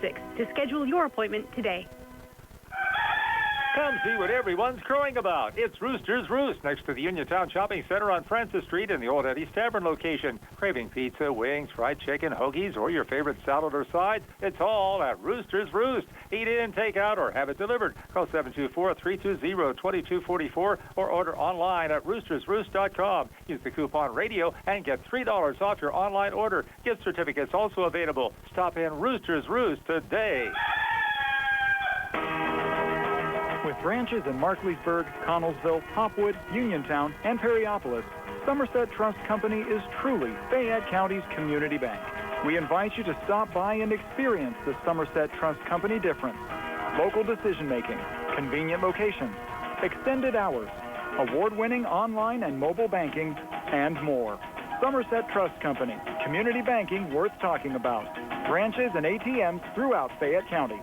866 to schedule your appointment today. Come see what everyone's crowing about. It's Rooster's Roost next to the Uniontown Shopping Center on Francis Street in the Old Eddie's Tavern location. Craving pizza, wings, fried chicken, hoagies, or your favorite salad or sides? It's all at Rooster's Roost. Eat in, take out, or have it delivered. Call 724-320-2244 or order online at roostersroost.com. Use the coupon radio and get $3 off your online order. Gift certificates also available. Stop in Rooster's Roost today. With branches in Markleysburg, Connellsville, Hopwood, Uniontown, and Perryopolis, Somerset Trust Company is truly Fayette County's community bank. We invite you to stop by and experience the Somerset Trust Company difference. Local decision-making, convenient locations, extended hours, award-winning online and mobile banking, and more. Somerset Trust Company, community banking worth talking about. Branches and ATMs throughout Fayette County.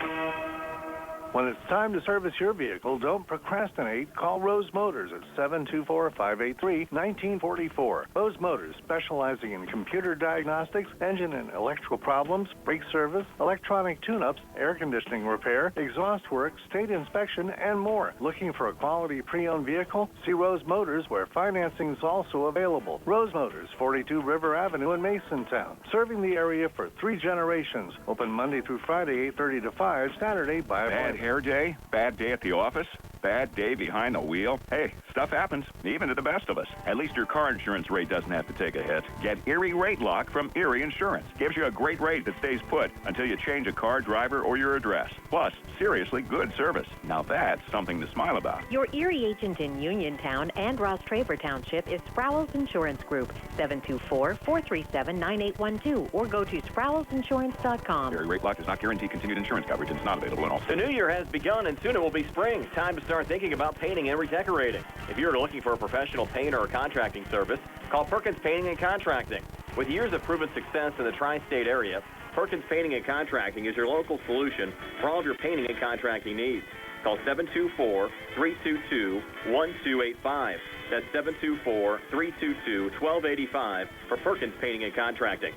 When it's time to service your vehicle, don't procrastinate. Call Rose Motors at 724-583-1944. Rose Motors, specializing in computer diagnostics, engine and electrical problems, brake service, electronic tune-ups, air conditioning repair, exhaust work, state inspection, and more. Looking for a quality pre-owned vehicle? See Rose Motors, where financing is also available. Rose Motors, 42 River Avenue in Masontown. Serving the area for 3 generations. Open Monday through Friday, 8:30 to 5, Saturday by appointment. Hair day, bad day at the office, bad day behind the wheel. Hey, stuff happens, even to the best of us. At least your car insurance rate doesn't have to take a hit. Get Erie Rate Lock from Erie Insurance. Gives you a great rate that stays put until you change a car, driver, or your address. Plus, seriously good service. Now that's something to smile about. Your Erie agent in Uniontown and Ross Traver Township is Sproul's Insurance Group, 724-437-9812, or go to SproulsInsurance.com. Erie Rate Lock does not guarantee continued insurance coverage and is not available in all states. The new year has begun, and soon it will be spring. Time to start thinking about painting and redecorating. If you're looking for a professional painter or contracting service, call Perkins Painting and Contracting. With years of proven success in the tri-state area, Perkins Painting and Contracting is your local solution for all of your painting and contracting needs. Call 724-322-1285. That's 724-322-1285 for Perkins Painting and Contracting.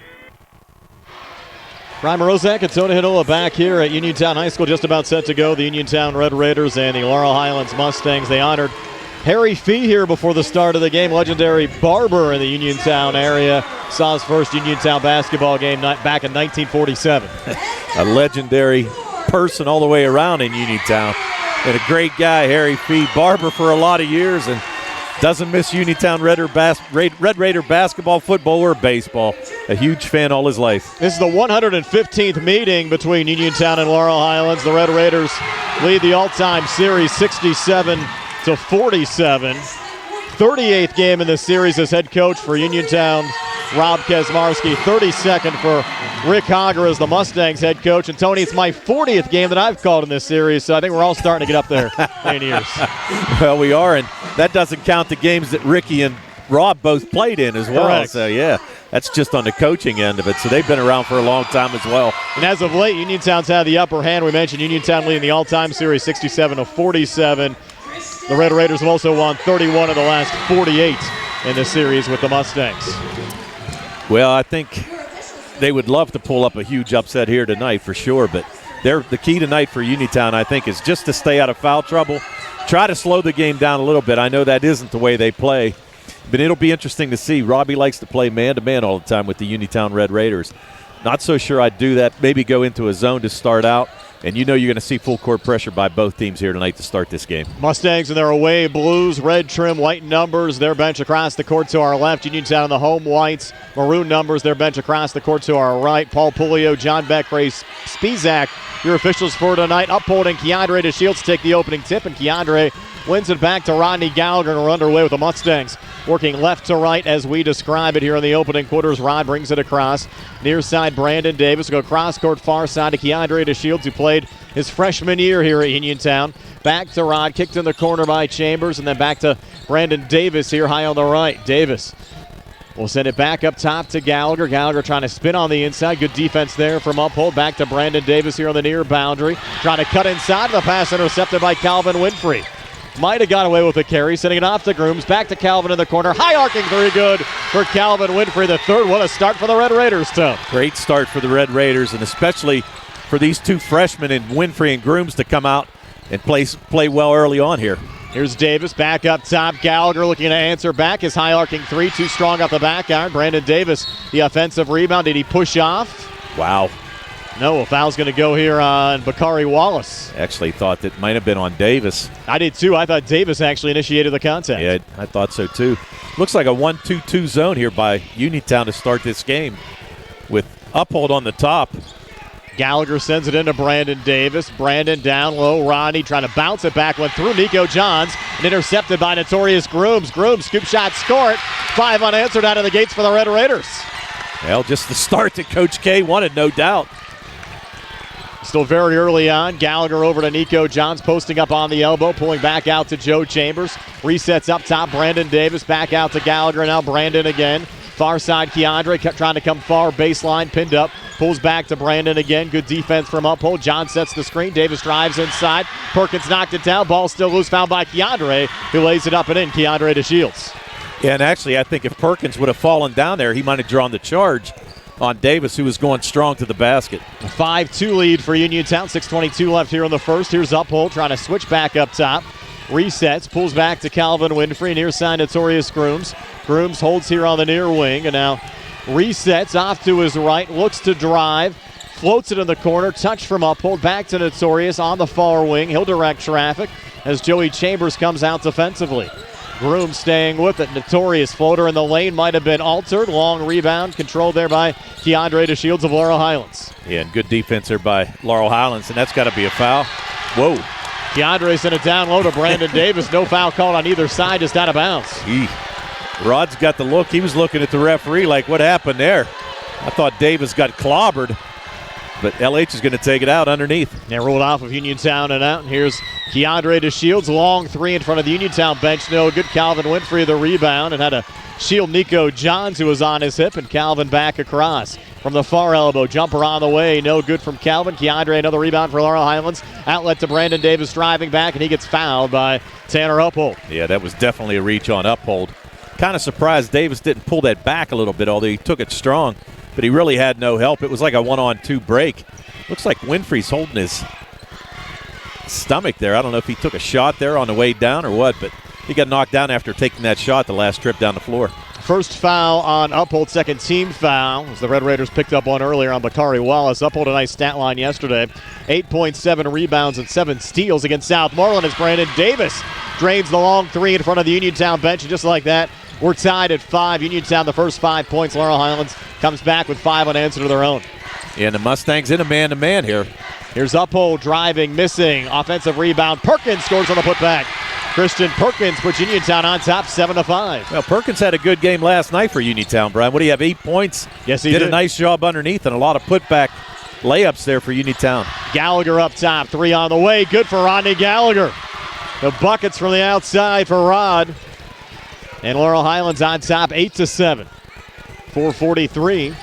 Ryan Morozak and Tony Hinola back here at Uniontown High School, just about set to go. The Uniontown Red Raiders and the Laurel Highlands Mustangs. They honored Harry Fee here before the start of the game. Legendary barber in the Uniontown area. Saw his first Uniontown basketball game back in 1947. A legendary person all the way around in Uniontown. And a great guy, Harry Fee. Barber for a lot of years and doesn't miss Uniontown Red Raider basketball, football, or baseball. A huge fan all his life. This is the 115th meeting between Uniontown and Laurel Highlands. The Red Raiders lead the all-time series 67-47. 38th game in the series as head coach for Uniontown, Rob Kesmarski. 32nd for Rick Hogger as the Mustangs head coach. And Tony, it's my 40th game that I've called in this series, so I think we're all starting to get up there in years. Well, we are, and that doesn't count the games that Ricky and Rob both played in as well. Correct. So, yeah, that's just on the coaching end of it. So they've been around for a long time as well. And as of late, Uniontown's had the upper hand. We mentioned Uniontown leading the all-time series 67-47. The Red Raiders have also won 31 of the last 48 in the series with the Mustangs. Well, I think they would love to pull up a huge upset here tonight for sure, but the key tonight for Uniontown, I think, is just to stay out of foul trouble, try to slow the game down a little bit. I know that isn't the way they play, but it'll be interesting to see. Robbie likes to play man-to-man all the time with the Uniontown Red Raiders. Not so sure I'd do that. Maybe go into a zone to start out. And you know you're going to see full court pressure by both teams here tonight to start this game. Mustangs in their away blues, red trim, white numbers. Their bench across the court to our left. Uniontown in the home whites, maroon numbers. Their bench across the court to our right. Paul Pulio, John Beck, Ray Spizak, your officials for tonight. Upholding Keandre DeShields to take the opening tip, and Keandre wins it back to Rodney Gallagher, and we're underway with the Mustangs working left to right as we describe it here in the opening quarters. Rod brings it across. Near side, Brandon Davis will go cross court far side to Keandre DeShields, who played his freshman year here at Uniontown. Back to Rod, kicked in the corner by Chambers, and then back to Brandon Davis here high on the right. Davis will send it back up top to Gallagher. Gallagher trying to spin on the inside. Good defense there from Uphold. Back to Brandon Davis here on the near boundary. Trying to cut inside. The pass intercepted by Calvin Winfrey. Might have got away with the carry, sending it off to Grooms. Back to Calvin in the corner. High arcing, very good for Calvin Winfrey. The third. What a start for the Red Raiders, Tom. Great start for the Red Raiders, and especially for these two freshmen in Winfrey and Grooms to come out and play well early on here. Here's Davis back up top. Gallagher looking to answer back. His high arcing three, too strong off the back iron. Brandon Davis, the offensive rebound. Did he push off? Wow. No, a foul's going to go here on Bakari Wallace. Actually thought that might have been on Davis. I did too. I thought Davis actually initiated the contact. Yeah, I thought so too. Looks like a 1-2-2 zone here by Uniontown to start this game with Uphold on the top. Gallagher sends it into Brandon Davis. Brandon down low. Rodney trying to bounce it back. Went through Nico Johns and intercepted by Notorious Grooms. Grooms, scoop shot, score it. 5 unanswered out of the gates for the Red Raiders. Well, just the start that Coach K wanted, no doubt. Still very early on. Gallagher over to Nico Johns, posting up on the elbow, pulling back out to Joe Chambers. Resets up top. Brandon Davis back out to Gallagher. Now Brandon again. Far side, Keandre kept trying to come far baseline, pinned up, pulls back to Brandon again. Good defense from Uphold. John sets the screen. Davis drives inside. Perkins knocked it down. Ball still loose, found by Keandre, who lays it up and in. Keandre to Shields. Yeah, and actually, I think if Perkins would have fallen down there, he might have drawn the charge on Davis, who was going strong to the basket. A 5-2 lead for Uniontown. 6:22 left here in the first. Here's Uphold trying to switch back up top. Resets, pulls back to Calvin Winfrey, near side Notorious Grooms. Grooms holds here on the near wing, and now resets off to his right, looks to drive, floats it in the corner, touch from Uphold, back to Notorious on the far wing. He'll direct traffic as Joey Chambers comes out defensively. Grooms staying with it. Notorious floater in the lane might have been altered. Long rebound controlled there by Keandre DeShields of Laurel Highlands. Yeah, and good defense there by Laurel Highlands, and that's got to be a foul. Whoa. Keandre sent it down low to Brandon Davis. No foul called on either side, just out of bounds. Rod's got the look. He was looking at the referee like, what happened there? I thought Davis got clobbered, but LH is going to take it out underneath. They rolled off of Uniontown and out. And here's Keandre DeShields. Long three in front of the Uniontown bench. No good. Calvin Winfrey the rebound and had to shield Nico Johns, who was on his hip, and Calvin back across. From the far elbow, jumper on the way, no good from Calvin. Keandre, another rebound for Laurel Highlands. Outlet to Brandon Davis, driving back, and he gets fouled by Tanner Uphold. Yeah, that was definitely a reach on Uphold. Kind of surprised Davis didn't pull that back a little bit, although he took it strong, but he really had no help. It was like a 1-on-2 break. Looks like Winfrey's holding his stomach there. I don't know if he took a shot there on the way down or what, but he got knocked down after taking that shot the last trip down the floor. First foul on Uphold, second team foul, as the Red Raiders picked up one earlier on Bakari Wallace. Uphold a nice stat line yesterday. 8.7 rebounds and 7 steals against Southmoreland as Brandon Davis drains the long three in front of the Uniontown bench. And just like that, we're tied at 5. Uniontown the first 5 points. Laurel Highlands comes back with 5 unanswered of their own. Yeah, and the Mustangs in a man-to-man here. Here's Uphold driving, missing. Offensive rebound. Perkins scores on the putback. Christian Perkins puts Uniontown on top, 7-5. Well, Perkins had a good game last night for Uniontown, Brian. What do you have, 8 points? Yes, he did. Did a nice job underneath and a lot of putback layups there for Uniontown. Gallagher up top, 3 on the way. Good for Rodney Gallagher. The buckets from the outside for Rod. And Laurel Highlands on top, 8-7. 4:43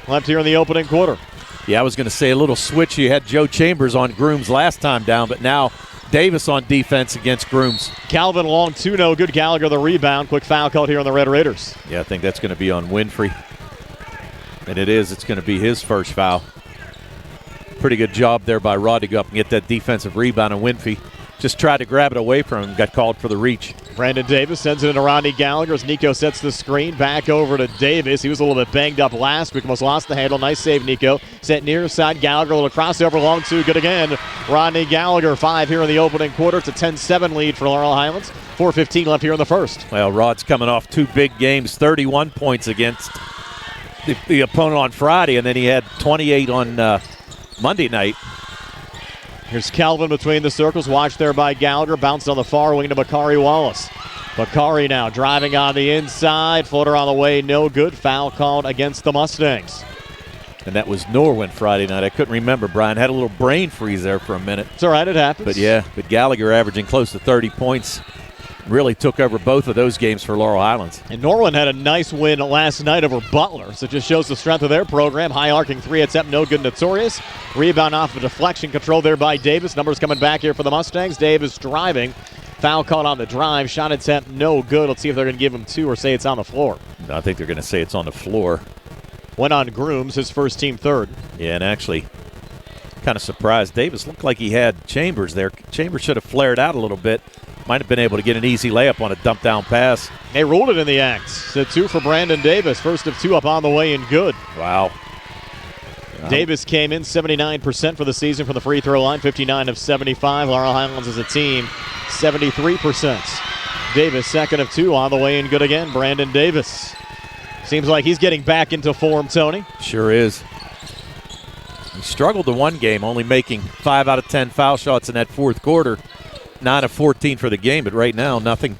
left here in the opening quarter. Yeah, I was going to say a little switch. You had Joe Chambers on Grooms last time down, but now Davis on defense against Grooms. Calvin Long, 2 no good. Gallagher the rebound. Quick foul called here on the Red Raiders. Yeah, I think that's going to be on Winfrey. And it is. It's going to be his first foul. Pretty good job there by Rod to go up and get that defensive rebound, and Winfrey just tried to grab it away from him, got called for the reach. Brandon Davis sends it into Rodney Gallagher as Nico sets the screen. Back over to Davis. He was a little bit banged up last week, almost lost the handle. Nice save, Nico. Set near side, Gallagher, a little crossover, long 2, good again. Rodney Gallagher, 5 here in the opening quarter. It's a 10-7 lead for Laurel Highlands. 4:15 left here in the first. Well, Rod's coming off 2 big games, 31 points against the opponent on Friday, and then he had 28 on Monday night. Here's Calvin between the circles. Watched there by Gallagher. Bounced on the far wing to Bakari Wallace. Bakari now driving on the inside. Floater on the way. No good. Foul called against the Mustangs. And that was Norwin Friday night. I couldn't remember. Brian had a little brain freeze there for a minute. It's all right. It happens. But yeah, but Gallagher averaging close to 30 points. Really took over both of those games for Laurel Highlands. And Norwin had a nice win last night over Butler, so it just shows the strength of their program. High arcing 3 attempt, no good. Notorious. Rebound off a deflection, control there by Davis. Numbers coming back here for the Mustangs. Davis driving. Foul caught on the drive. Shot attempt, no good. Let's see if they're going to give him 2 or say it's on the floor. I think they're going to say it's on the floor. Went on Grooms, his first team third. Yeah, and actually, kind of surprised. Davis looked like he had Chambers there. Chambers should have flared out a little bit. Might have been able to get an easy layup on a dump down pass. They ruled it in the act. So 2 for Brandon Davis. First of 2 up on the way and good. Wow. Davis came in 79% for the season from the free throw line, 59 of 75. Laurel Highlands as a team, 73%. Davis, second of 2 on the way and good again. Brandon Davis. Seems like he's getting back into form, Tony. Sure is. He struggled the one game, only making 5 out of 10 foul shots in that fourth quarter. 9 of 14 for the game, but right now nothing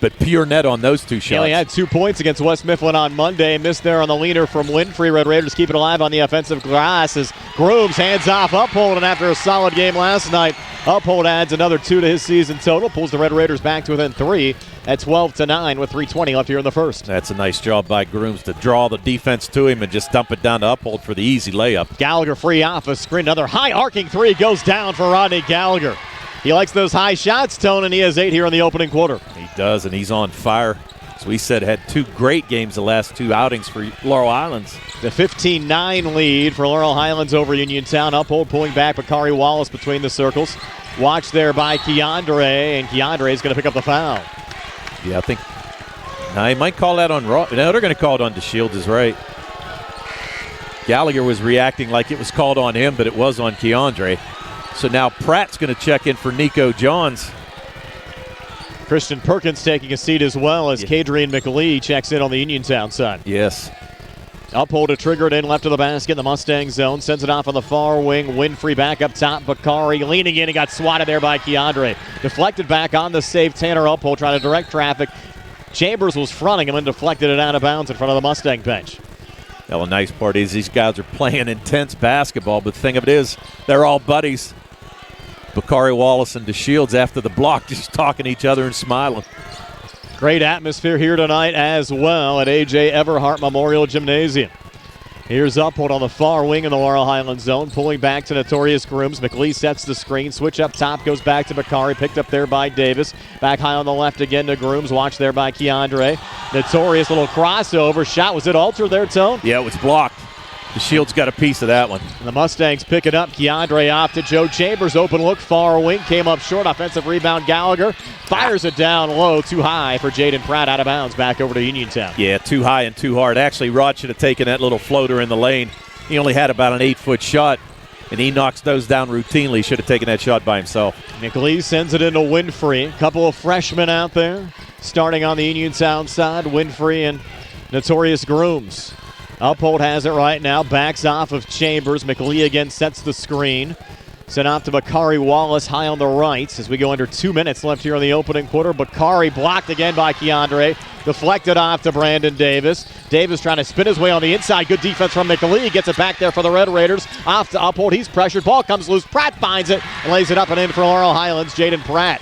but pure net on those 2 shots. He only had 2 points against West Mifflin on Monday. Missed there on the leaner from Winfrey. Red Raiders keep it alive on the offensive glass as Grooms hands off Uphold, and after a solid game last night, Uphold adds another 2 to his season total, pulls the Red Raiders back to within 3 at 12-9 with 3:20 left here in the first. That's a nice job by Grooms to draw the defense to him and just dump it down to Uphold for the easy layup. Gallagher free off a screen. Another high arcing 3 goes down for Rodney Gallagher. He likes those high shots, Tone, and he has 8 here in the opening quarter. He does, and he's on fire. As we said, had 2 great games the last 2 outings for Laurel Highlands. The 15-9 lead for Laurel Highlands over Uniontown. Uphold pulling back Bakari Wallace between the circles. Watch there by Keandre, and Keandre is going to pick up the foul. Yeah, I think he might call that on Raw. No, they're going to call it on DeShields, is right. Gallagher was reacting like it was called on him, but it was on Keandre. So now Pratt's going to check in for Nico Johns. Christian Perkins taking a seat as well as Kadrian McLee checks in on the Uniontown side. Yes. Uphold to trigger it in left of the basket in the Mustang zone. Sends it off on the far wing. Winfrey back up top. Bakari leaning in and got swatted there by Keandre. Deflected back on the save. Tanner Uphold trying to direct traffic. Chambers was fronting him and deflected it out of bounds in front of the Mustang bench. Well, the nice part is these guys are playing intense basketball, but the thing of it is they're all buddies. Bakari Wallace and DeShields after the block just talking to each other and smiling. Great atmosphere here tonight as well at A.J. Everhart Memorial Gymnasium. Here's Uphold on the far wing in the Laurel Highlands zone, pulling back to Notorious Grooms. McLee sets the screen, switch up top, goes back to Bakari, picked up there by Davis. Back high on the left again to Grooms, watch there by Keandre. Notorious little crossover shot. Was it altered there, Tone? Yeah, it was blocked. DeShields got a piece of that one. And the Mustangs pick it up. Keandre off to Joe Chambers. Open look, far wing. Came up short. Offensive rebound, Gallagher. Fires it down low. Too high for Jaden Pratt. Out of bounds. Back over to Uniontown. Yeah, too high and too hard. Actually, Rod should have taken that little floater in the lane. He only had about an 8-foot shot, and he knocks those down routinely. Should have taken that shot by himself. McLee sends it into Winfrey. A couple of freshmen out there. Starting on the Uniontown side, Winfrey and Notorious Grooms. Uphold has it right now. Backs off of Chambers. McLee again sets the screen. Sent off to Bakari Wallace high on the right as we go under 2 minutes left here in the opening quarter. Bakari blocked again by Keandre. Deflected off to Brandon Davis. Davis trying to spin his way on the inside. Good defense from McLee. Gets it back there for the Red Raiders. Off to Uphold. He's pressured. Ball comes loose. Pratt finds it and lays it up and in for Laurel Highlands. Jaden Pratt.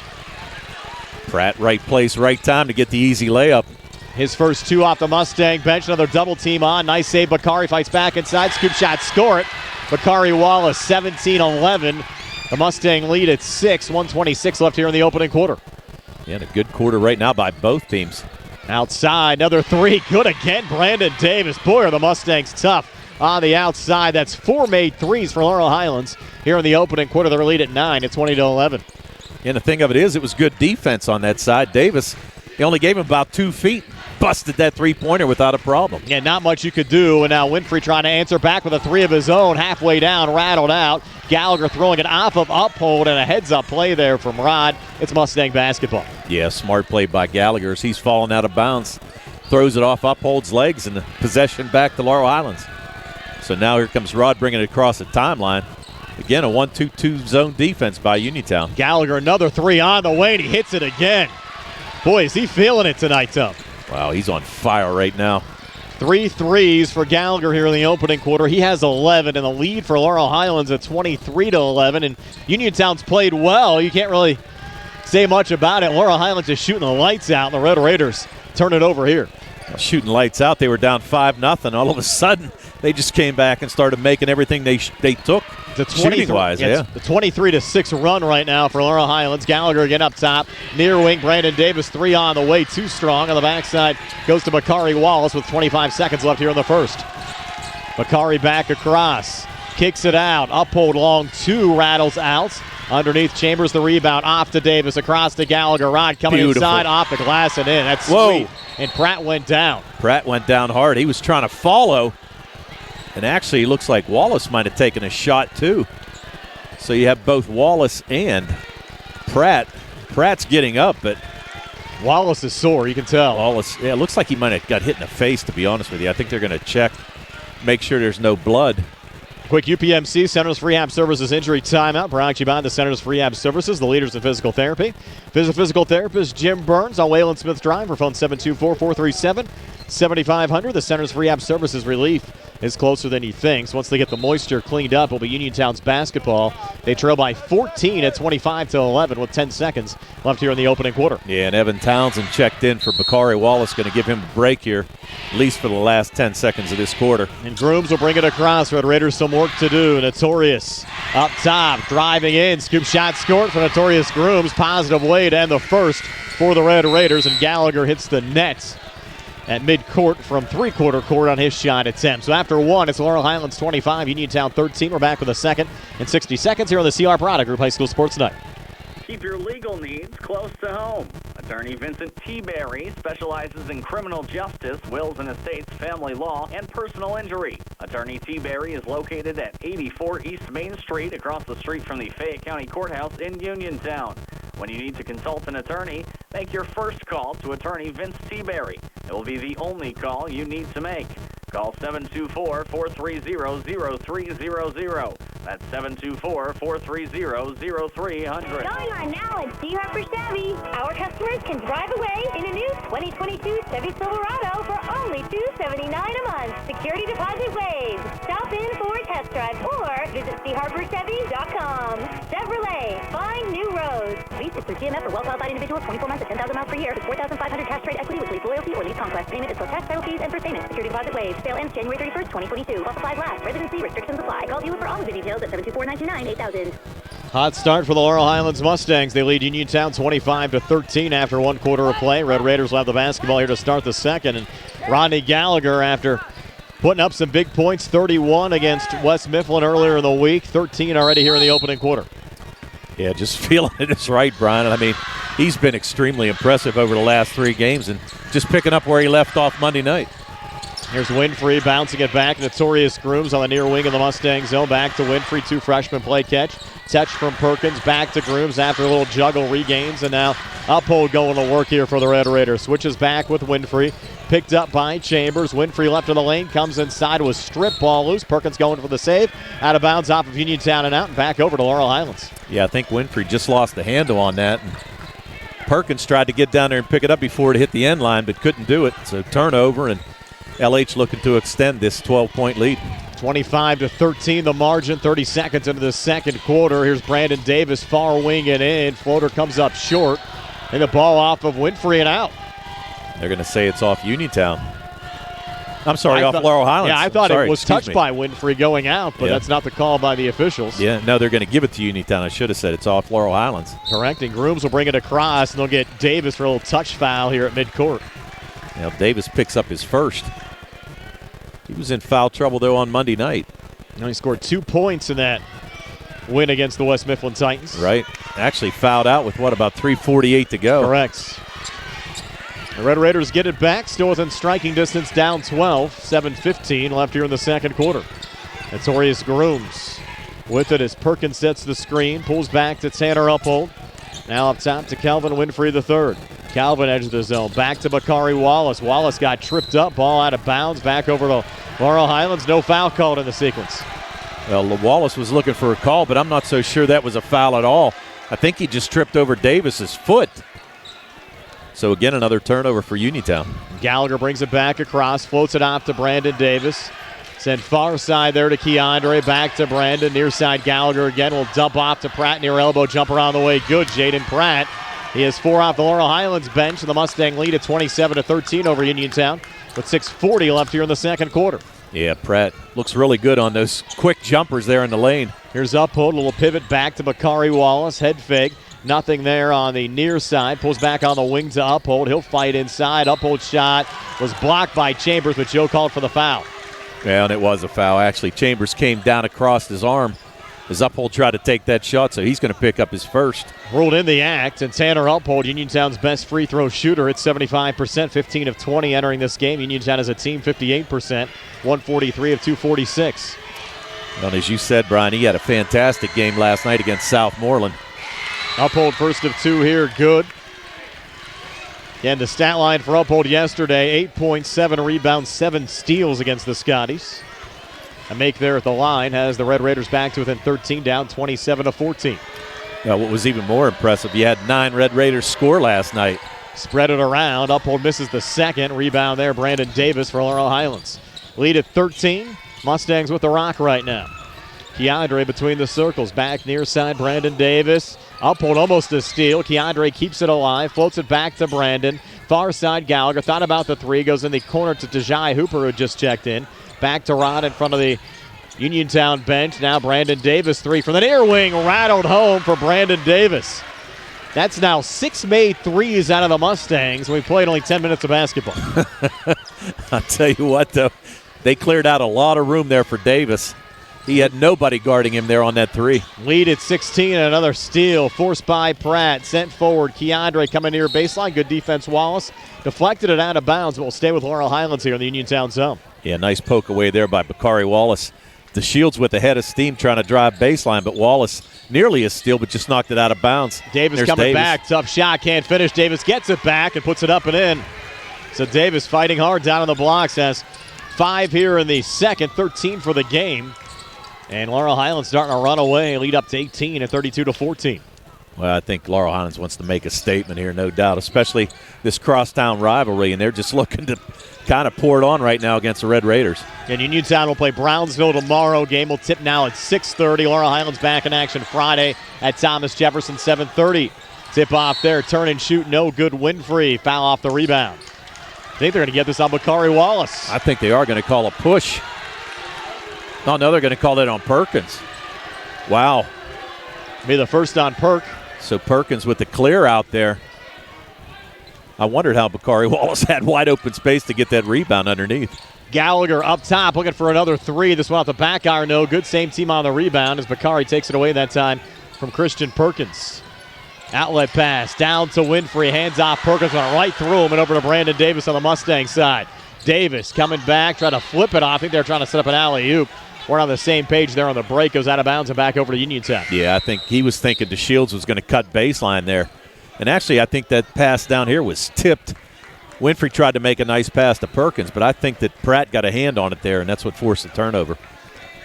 Pratt, right place, right time to get the easy layup. His first 2 off the Mustang bench. Another double team on. Nice save. Bakari fights back inside. Scoop shot. Score it. Bakari Wallace, 17-11. The Mustang lead at 6. 1:26 left here in the opening quarter. Yeah, and a good quarter right now by both teams. Outside, another 3. Good again. Brandon Davis. Boy, are the Mustangs tough on the outside. That's 4 made threes for Laurel Highlands here in the opening quarter. Their lead at 9 at 20-11. And the thing of it is, it was good defense on that side. Davis, they only gave him about 2 feet. Busted that three-pointer without a problem. Yeah, not much you could do. And now Winfrey trying to answer back with a 3 of his own. Halfway down, rattled out. Gallagher throwing it off of Uphold, and a heads-up play there from Rod. It's Mustang basketball. Yeah, smart play by Gallagher as he's falling out of bounds. Throws it off Uphold's legs, and the possession back to Laurel Highlands. So now here comes Rod bringing it across the timeline. Again, a 1-2-2 zone defense by Uniontown. Gallagher, another 3 on the way, and he hits it again. Boy, is he feeling it tonight, Tom. Wow, he's on fire right now. 3 threes for Gallagher here in the opening quarter. He has 11, and the lead for Laurel Highlands at 23-11. And Uniontown's played well. You can't really say much about it. Laurel Highlands is shooting the lights out, and the Red Raiders turn it over here. Shooting lights out. They were down 5-0. All of a sudden, they just came back and started making everything they took. Shooting-wise, yeah. The 23-6 run right now for Laurel Highlands. Gallagher again up top. Near wing, Brandon Davis, 3 on the way. Too strong on the backside. Goes to Bakari Wallace with 25 seconds left here in the first. Bakari back across. kicks it out. Uphold long 2, rattles out. Underneath Chambers, the rebound. Off to Davis, across to Gallagher. Rod coming inside, off the glass and in. That's sweet. And Pratt went down. Pratt went down hard. He was trying to follow. And actually, it looks like Wallace might have taken a shot, too. So you have both Wallace and Pratt. Pratt's getting up, but Wallace is sore, you can tell. Wallace, yeah, it looks like he might have got hit in the face, to be honest with you. I think they're going to check, make sure there's no blood. Quick UPMC Centers for Rehab Services injury timeout. Brought to you by the Centers for Rehab Services, the leaders in physical therapy. Visit physical therapist Jim Burns on Wayland Smith Drive, or phone 724-437-7500. The Centers for Rehab Services relief is closer than you think. So once they get the moisture cleaned up, it'll be Uniontown's basketball. They trail by 14 at 25-11 with 10 seconds left here in the opening quarter. Yeah, and Evan Townsend checked in for Bakari Wallace, going to give him a break here, at least for the last 10 seconds of this quarter. And Grooms will bring it across. Red Raiders some work to do. Notorious up top, driving in. Scoop shot scored for Notorious Grooms. Positive way to end the first for the Red Raiders, and Gallagher hits the net at mid-court from three-quarter court on his shot attempt. So after one, it's Laurel Highlands 25, Uniontown 13. We're back with a second in 60 seconds here on the CR Product Group High School Sports Night. Keep your legal needs close to home. Attorney Vincent T. Berry specializes in criminal justice, wills and estates, family law, and personal injury. Attorney T. Berry is located at 84 East Main Street, across the street from the Fayette County Courthouse in Uniontown. When you need to consult an attorney, make your first call to Attorney Vince T. Berry. It will be the only call you need to make. Call 724-430-0300. That's 724-430-0300. Going on now at C. Harper Chevy. Our customers can drive away in a new 2022 Chevy Silverado for only $279 a month. Security deposit waived. Stop in for a test drive or visit CHarperChevy.com. Chevrolet, find new roads. Lease is through GMF for well-qualified individuals, 24 months at 10,000 miles per year. With 4,500 cash trade equity with lease loyalty or lease conquest. Payment is for tax, title fees, and first payment. Security deposit waived. Sale ends January 31st, 2022. While supplies last. Residency restrictions apply. Call dealer for all of the details at 724-929-8000. Hot start for the Laurel Highlands Mustangs. They lead Uniontown 25-13 after one quarter of play. Red Raiders will have the basketball here to start the second. And Rodney Gallagher, after putting up some big points, 31 against West Mifflin earlier in the week, 13 already here in the opening quarter. Yeah, just feeling it is right, Brian. I mean, he's been extremely impressive over the last 3 games and just picking up where he left off Monday night. Here's Winfrey bouncing it back. Notorious Grooms on the near wing of the Mustang zone. Back to Winfrey. 2 freshmen play catch. Touch from Perkins. Back to Grooms after a little juggle. Regains. And now Uphold going to work here for the Red Raiders. Switches back with Winfrey. Picked up by Chambers. Winfrey left of the lane. Comes inside with strip ball loose. Perkins going for the save. Out of bounds off of Uniontown and out. And back over to Laurel Highlands. Yeah, I think Winfrey just lost the handle on that. And Perkins tried to get down there and pick it up before it hit the end line, but couldn't do it. So turnover, and LH looking to extend this 12-point lead. 25-13 the margin, 30 seconds into the second quarter. Here's Brandon Davis far wing and in. Floater comes up short, and the ball off of Winfrey and out. They're going to say it's off Uniontown. I'm sorry, off Laurel Highlands. Yeah, I thought it was touched by Winfrey going out, but that's not the call by the officials. Yeah, no, they're going to give it to Uniontown. I should have said it's off Laurel Highlands. Correct, and Grooms will bring it across, and they'll get Davis for a little touch foul here at midcourt. Now Davis picks up his first. He was in foul trouble, though, on Monday night. And he scored 2 points in that win against the West Mifflin Titans. Right. Actually fouled out with, about 3:48 to go. Correct. The Red Raiders get it back, still within striking distance, down 12. 7:15 left here in the second quarter. Notorious Grooms with it as Perkins sets the screen, pulls back to Tanner Uphold. Now up top to Calvin Winfrey III. Calvin edge of the zone. Back to Bakari Wallace. Wallace got tripped up. Ball out of bounds. Back over to Laurel Highlands. No foul called in the sequence. Well, Wallace was looking for a call, but I'm not so sure that was a foul at all. I think he just tripped over Davis's foot. So, again, another turnover for Uniontown. Gallagher brings it back across. Floats it off to Brandon Davis. Send far side there to Keandre. Back to Brandon. Near side Gallagher again. Will dump off to Pratt. Near elbow jumper on the way. Good. Jaden Pratt. He has 4 off the Laurel Highlands bench. The Mustang lead at 27-13 over Uniontown with 6:40 left here in the second quarter. Yeah, Pratt looks really good on those quick jumpers there in the lane. Here's Uphold. A little pivot back to Bakari Wallace. Head fake. Nothing there on the near side. Pulls back on the wing to Uphold. He'll fight inside. Uphold's shot was blocked by Chambers, but Joe called for the foul. Yeah, and it was a foul. Actually, Chambers came down across his arm as Uphold tried to take that shot, so he's going to pick up his first. Ruled in the act, and Tanner Uphold, Uniontown's best free throw shooter at 75%, 15 of 20 entering this game. Uniontown as a team, 58%, 143 of 246. Well, and as you said, Brian, he had a fantastic game last night against Southmoreland. Uphold first of 2 here, good. Again, the stat line for Uphold yesterday, 8 points, 7 rebounds, 7 steals against the Scotties. A make there at the line has the Red Raiders back to within 13, down 27-14. What was even more impressive, you had 9 Red Raiders score last night. Spread it around. Uphold misses the second. Rebound there, Brandon Davis for Laurel Highlands. Lead at 13. Mustangs with the rock right now. Keandre between the circles. Back near side, Brandon Davis. Uphold almost a steal. Keandre keeps it alive. Floats it back to Brandon. Far side, Gallagher. Thought about the 3. Goes in the corner to Tajai Hooper, who just checked in. Back to Rod in front of the Uniontown bench. Now Brandon Davis, 3 from the near wing. Rattled home for Brandon Davis. That's now 6 made threes out of the Mustangs. We played only 10 minutes of basketball. I'll tell you what, though. They cleared out a lot of room there for Davis. He had nobody guarding him there on that 3. Lead at 16 and another steal. Forced by Pratt. Sent forward. Keandre coming near baseline. Good defense, Wallace. Deflected it out of bounds, but will stay with Laurel Highlands here in the Uniontown zone. Yeah, nice poke away there by Bakari Wallace. The Shields with the head of steam trying to drive baseline, but Wallace nearly a steal, but just knocked it out of bounds. Davis coming back. Tough shot. Can't finish. Davis gets it back and puts it up and in. So Davis fighting hard down on the blocks. Has 5 here in the second, 13 for the game. And Laurel Highlands starting to run away, lead up to 18 at 32-14. Well, I think Laurel Highlands wants to make a statement here, no doubt, especially this crosstown rivalry, and they're just looking to kind of pour it on right now against the Red Raiders. And Uniontown will play Brownsville tomorrow. Game will tip now at 6:30. Laurel Highlands back in action Friday at Thomas Jefferson, 7:30. Tip off there, turn and shoot, no good. Winfrey, foul off the rebound. I think they're going to get this on Bakari Wallace. I think they are going to call a push. Oh, no, they're going to call that on Perkins. Wow. Be the first on Perk. So Perkins with the clear out there. I wondered how Bakari Wallace had wide open space to get that rebound underneath. Gallagher up top looking for another 3. This one off the back iron, no good. Same team on the rebound as Bakari takes it away that time from Christian Perkins. Outlet pass down to Winfrey. Hands off Perkins, went right through him and over to Brandon Davis on the Mustang side. Davis coming back, trying to flip it off. I think they're trying to set up an alley-oop. We're on the same page there on the break. Goes out of bounds and back over to Uniontown. Yeah, I think he was thinking DeShields was going to cut baseline there. And actually, I think that pass down here was tipped. Winfrey tried to make a nice pass to Perkins, but I think that Pratt got a hand on it there, and that's what forced the turnover.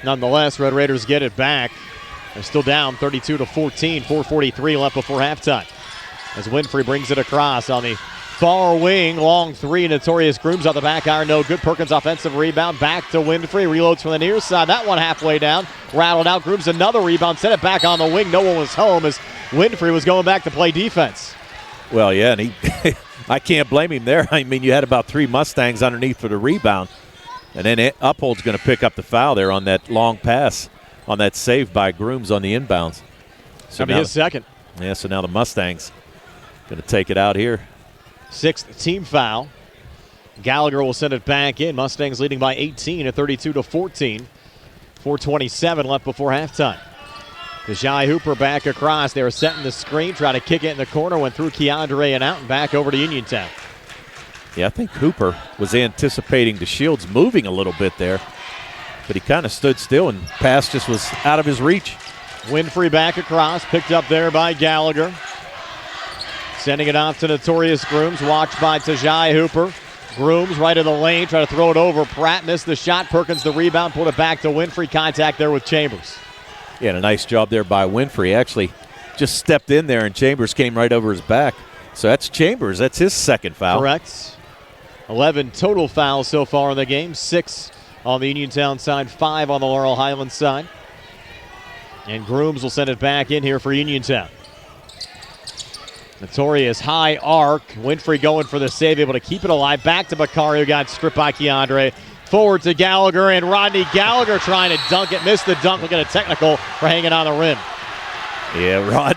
Nonetheless, Red Raiders get it back. They're still down 32-14, 4:43 left before halftime. As Winfrey brings it across on the far wing, long 3, Notorious Grooms on the back iron, no good. Perkins offensive rebound, back to Winfrey, reloads from the near side. That one halfway down, rattled out. Grooms another rebound, sent it back on the wing. No one was home as Winfrey was going back to play defense. Well, yeah, and he I can't blame him there. I mean, you had about 3 Mustangs underneath for the rebound. And then Uphold's going to pick up the foul there on that long pass, on that save by Grooms on the inbounds. So his second. Yeah, so now the Mustangs going to take it out here. 6th team foul. Gallagher will send it back in. Mustangs leading by 18 at 32-14. 4:27 left before halftime. Tajai Hooper back across. They were setting the screen, try to kick it in the corner, went through Keandre and out and back over to Uniontown. Yeah, I think Hooper was anticipating DeShields moving a little bit there, but he kind of stood still and pass just was out of his reach. Winfrey back across, picked up there by Gallagher. Sending it off to Notorious Grooms, watched by Tajai Hooper. Grooms right of the lane, try to throw it over. Pratt missed the shot. Perkins the rebound, pulled it back to Winfrey. Contact there with Chambers. Yeah, and a nice job there by Winfrey. Actually just stepped in there and Chambers came right over his back. So that's Chambers. That's his second foul. Correct. 11 total fouls so far in the game. 6 on the Uniontown side, 5 on the Laurel Highlands side. And Grooms will send it back in here for Uniontown. Notorious high arc. Winfrey going for the save, able to keep it alive. Back to Bakari, who got stripped by Keandre. Forward to Gallagher, and Rodney Gallagher trying to dunk it. Missed the dunk. We'll get a technical for hanging on the rim. Yeah, Rod.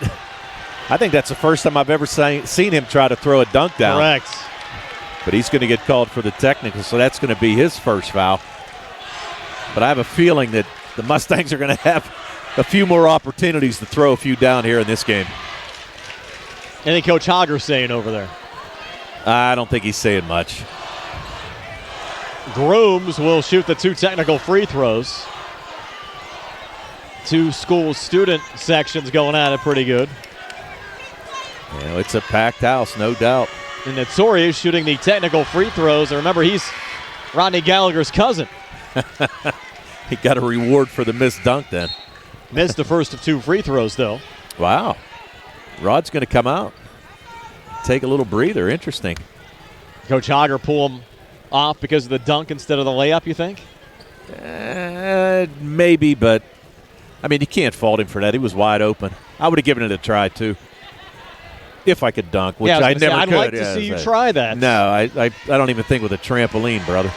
I think that's the first time I've ever seen him try to throw a dunk down. Correct. But he's going to get called for the technical, so that's going to be his first foul. But I have a feeling that the Mustangs are going to have a few more opportunities to throw a few down here in this game. Anything Coach Hager's saying over there? I don't think he's saying much. Grooms will shoot the 2 technical free throws. 2 school student sections going at it pretty good. It's a packed house, no doubt. And Notorious shooting the technical free throws. And remember, he's Rodney Gallagher's cousin. He got a reward for the missed dunk then. Missed the first of 2 free throws, though. Wow. Rod's going to come out. Take a little breather. Interesting. Coach Hager pull him off because of the dunk instead of the layup, you think? Maybe, but, I mean, you can't fault him for that. He was wide open. I would have given it a try, too. If I could dunk, which I never I'd could. like to see you try that. No, I don't even think with a trampoline, brother.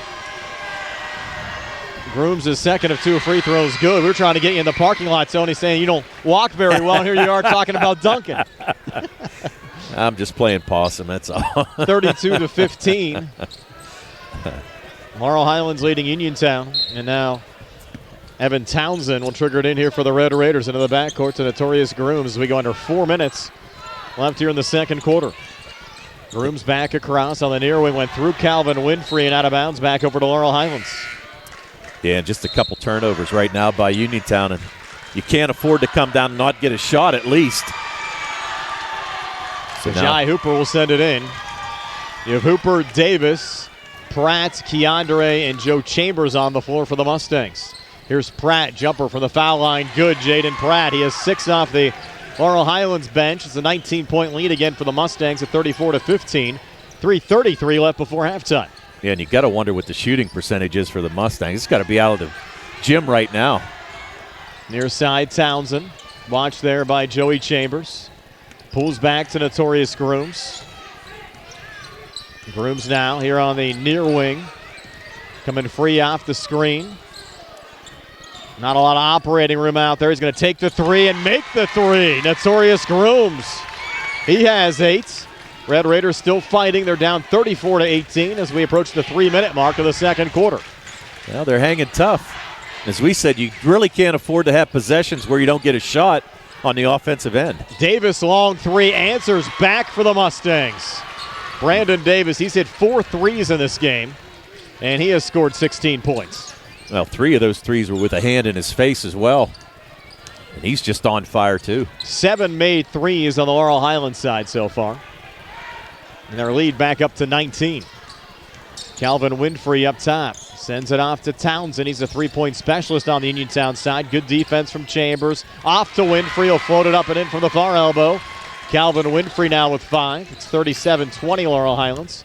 Grooms' second of 2 free throws good. We were trying to get you in the parking lot, Tony, saying you don't walk very well. Here you are talking about dunking. I'm just playing possum, that's all. 32-15. Laurel Highlands leading Uniontown. And now Evan Townsend will trigger it in here for the Red Raiders into the backcourt to Notorious Grooms as we go under 4 minutes left here in the second quarter. Grooms back across on the near wing, went through Calvin Winfrey and out of bounds back over to Laurel Highlands. Yeah, just a couple turnovers right now by Uniontown, and you can't afford to come down and not get a shot at least. So Jai Hooper will send it in. You have Hooper, Davis, Pratt, Keandre, and Joe Chambers on the floor for the Mustangs. Here's Pratt, jumper from the foul line. Good, Jaden Pratt. He has 6 off the Laurel Highlands bench. It's a 19-point lead again for the Mustangs at 34-15. 3:33 left before halftime. Yeah, and you got to wonder what the shooting percentage is for the Mustangs. It's got to be out of the gym right now. Near side, Townsend. Watched there by Joey Chambers. Pulls back to Notorious Grooms. Grooms now here on the near wing. Coming free off the screen. Not a lot of operating room out there. He's going to take the 3 and make the 3. Notorious Grooms. He has 8. Red Raiders still fighting. They're down 34-18 as we approach the 3-minute mark of the second quarter. Well, they're hanging tough. As we said, you really can't afford to have possessions where you don't get a shot on the offensive end. Davis, long 3, answers back for the Mustangs. Brandon Davis, he's hit 4 threes in this game, and he has scored 16 points. Well, 3 of those threes were with a hand in his face as well. And he's just on fire, too. 7 made threes on the Laurel Highlands side so far. And their lead back up to 19. Calvin Winfrey up top. Sends it off to Townsend. He's a 3-point specialist on the Uniontown side. Good defense from Chambers. Off to Winfrey. He'll float it up and in from the far elbow. Calvin Winfrey now with 5. It's 37-20 Laurel Highlands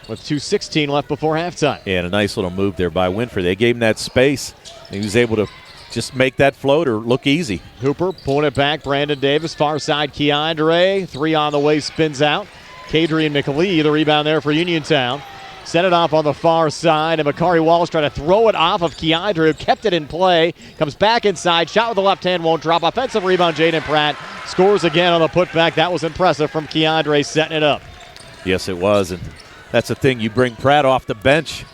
with 2:16 left before halftime. Yeah, and a nice little move there by Winfrey. They gave him that space. He was able to just make that floater look easy. Hooper pulling it back. Brandon Davis, far side Keandre. 3 on the way, spins out. Kadrian McLee, the rebound there for Uniontown. Set it off on the far side, and Makari Walsh trying to throw it off of Keandre, who kept it in play. Comes back inside, shot with the left hand, won't drop. Offensive rebound, Jaden Pratt scores again on the putback. That was impressive from Keandre setting it up. Yes, it was, and that's the thing. You bring Pratt off the bench,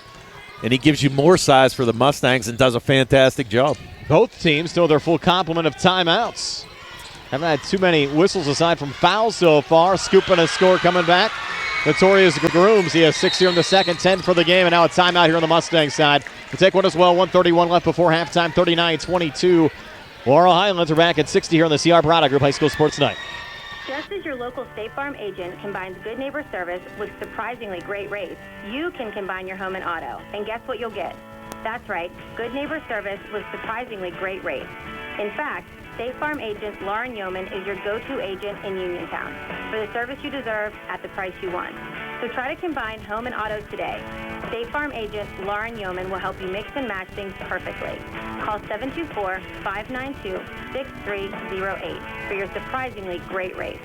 and he gives you more size for the Mustangs and does a fantastic job. Both teams still their full complement of timeouts. Haven't had too many whistles aside from fouls so far. Scooping a score coming back. Notorious Grooms, he has 6 here in the second, 10 for the game, and now a timeout here on the Mustang side. We'll take one as well, 1:31 left before halftime, 39-22. Laurel Highlands are back at 60 here on the CR Product Group High School Sports Night. Just as your local State Farm agent combines good neighbor service with surprisingly great rates, you can combine your home and auto, and guess what you'll get? That's right, good neighbor service with surprisingly great rates. In fact, State Farm agent Lauren Yeoman is your go-to agent in Uniontown for the service you deserve at the price you want. So try to combine home and auto today. State Farm agent Lauren Yeoman will help you mix and match things perfectly. Call 724-592-6308 for your surprisingly great rates.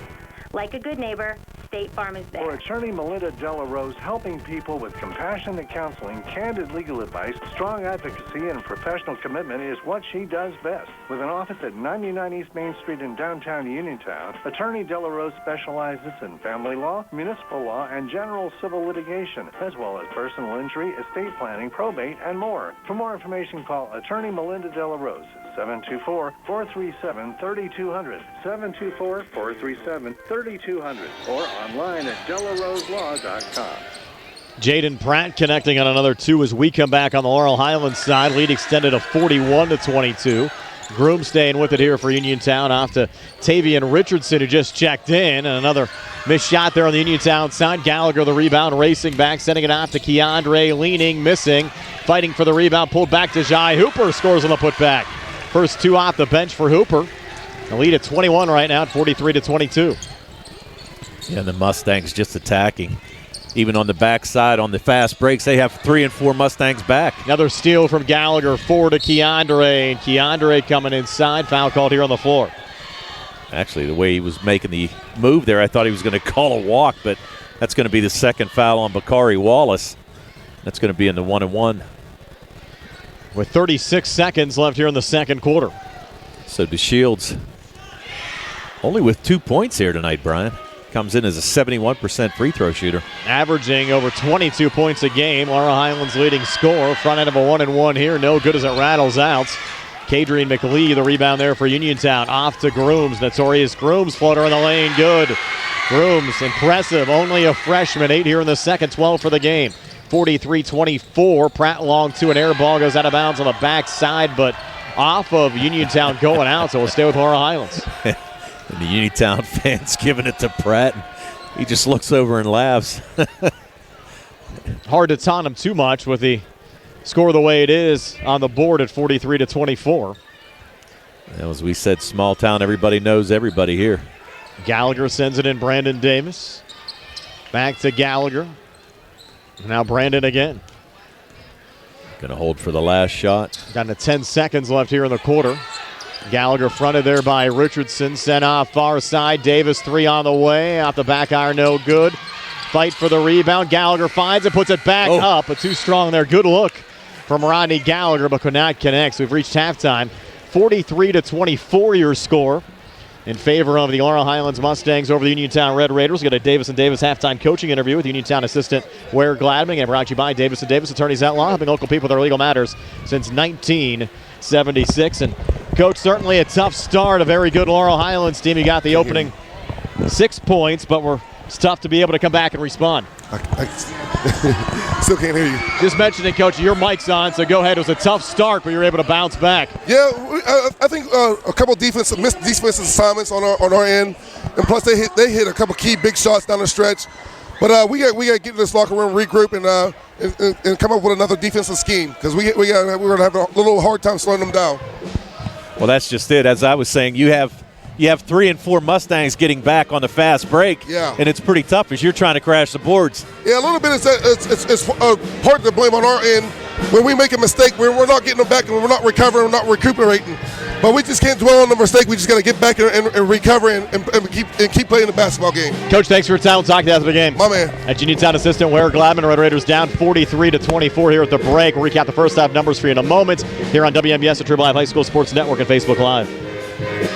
Like a good neighbor, State Farm is For there. attorney Melinda Delarose, helping people with compassionate counseling, candid legal advice, strong advocacy, and professional commitment is what she does best. With an office at 99 East Main Street in downtown Uniontown, attorney Delarose specializes in family law, municipal law, and general civil litigation, as well as personal injury, estate planning, probate, and more. For more information, call attorney Melinda Delarose, 724-437-3200, 724-437-3200, or online at delaroselaw.com. Jaden Pratt connecting on another two as we come back on the Laurel Highlands side. Lead extended to 41-22. Groom staying with it here for Uniontown off to Tavian Richardson, who just checked in. And another missed shot there on the Uniontown side. Gallagher the rebound, racing back, sending it off to Keandre, leaning, missing. Fighting for the rebound, pulled back to Jai. Hooper scores on the putback. First two off the bench for Hooper. The lead at 21 right now at 43-22. Yeah, the Mustangs just attacking. Even on the backside, on the fast breaks, they have 3 and 4 Mustangs back. Another steal from Gallagher, 4 to Keandre. And Keandre coming inside. Foul called here on the floor. Actually, the way he was making the move there, I thought he was going to call a walk, but that's going to be the second foul on Bakari Wallace. That's going to be in the 1-and-1. With 36 seconds left here in the second quarter. So DeShields only with 2 points here tonight, Brian. Comes in as a 71% free throw shooter. Averaging over 22 points a game. Laurel Highlands leading scorer. Front end of a 1-and-1 here. No good as it rattles out. Kadrian McLee, the rebound there for Uniontown. Off to Grooms. Notorious Grooms floater in the lane. Good. Grooms, impressive. Only a freshman. 8 here in the second. 12 for the game. 43-24. Pratt long to an air ball. Goes out of bounds on the backside, but off of Uniontown going out. So we'll stay with Laurel Highlands. And the Uniontown fans giving it to Pratt. He just looks over and laughs. Hard to taunt him too much with the score the way it is on the board at 43-24. As we said, small town, everybody knows everybody here. Gallagher sends it in. Brandon Davis. Back to Gallagher. Now Brandon again. Going to hold for the last shot. Got 10 seconds left here in the quarter. Gallagher fronted there by Richardson. Sent off far side. Davis 3 on the way. Off the back iron, no good. Fight for the rebound. Gallagher finds it, puts it back up, but too strong there. Good look from Rodney Gallagher, but could not connect. So we've reached halftime. 43-24 your score in favor of the Laurel Highlands Mustangs over the Uniontown Red Raiders. We've got a Davis & Davis halftime coaching interview with Uniontown assistant Ware Gladman, and brought to you by Davis & Davis, attorneys at law, helping local people with their legal matters since 1976. And Coach, certainly a tough start. A very good Laurel Highlands team. You got the opening 6 points, but it's tough to be able to come back and respond. I still can't hear you. Just mentioning, Coach, your mic's on, so go ahead. It was a tough start, but you were able to bounce back. Yeah, I think a couple of missed defensive assignments on our end, and plus they hit a couple key big shots down the stretch. But we got to get in this locker room, regroup, and come up with another defensive scheme, because we're going to have a little hard time slowing them down. Well, that's just it. As I was saying, you have 3 and 4 Mustangs getting back on the fast break, and it's pretty tough as you're trying to crash the boards. Yeah, a little bit. It's part to blame on our end. When we make a mistake, we're not getting them back, and we're not recovering, we're not recuperating. But we just can't dwell on the mistake. We just got to get back and recover and keep playing the basketball game. Coach, thanks for your time. We'll talk to you after the game. My man. At Uniontown assistant Ware Gladman, Red Raiders down 43-24 here at the break. We'll recap the first half numbers for you in a moment here on WMBS, the Triple Live High School Sports Network, and Facebook Live.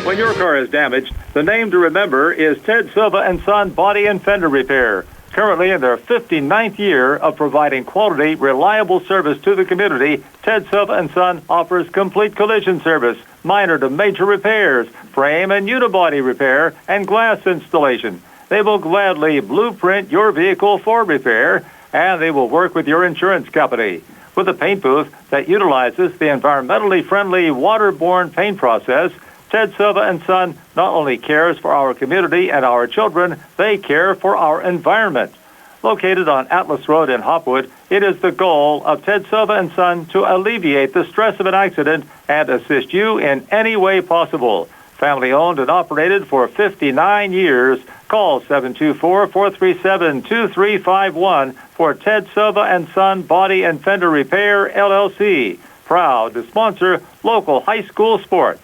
When your car is damaged, the name to remember is Ted Silva & Son Body and Fender Repair. Currently in their 59th year of providing quality, reliable service to the community, Ted Silva & Son offers complete collision service, minor to major repairs, frame and unibody repair, and glass installation. They will gladly blueprint your vehicle for repair, and they will work with your insurance company. With a paint booth that utilizes the environmentally friendly waterborne paint process, Ted Silva & Son not only cares for our community and our children, they care for our environment. Located on Atlas Road in Hopwood, it is the goal of Ted Silva & Son to alleviate the stress of an accident and assist you in any way possible. Family owned and operated for 59 years. Call 724-437-2351 for Ted Silva & Son Body and Fender Repair, LLC. Proud to sponsor local high school sports.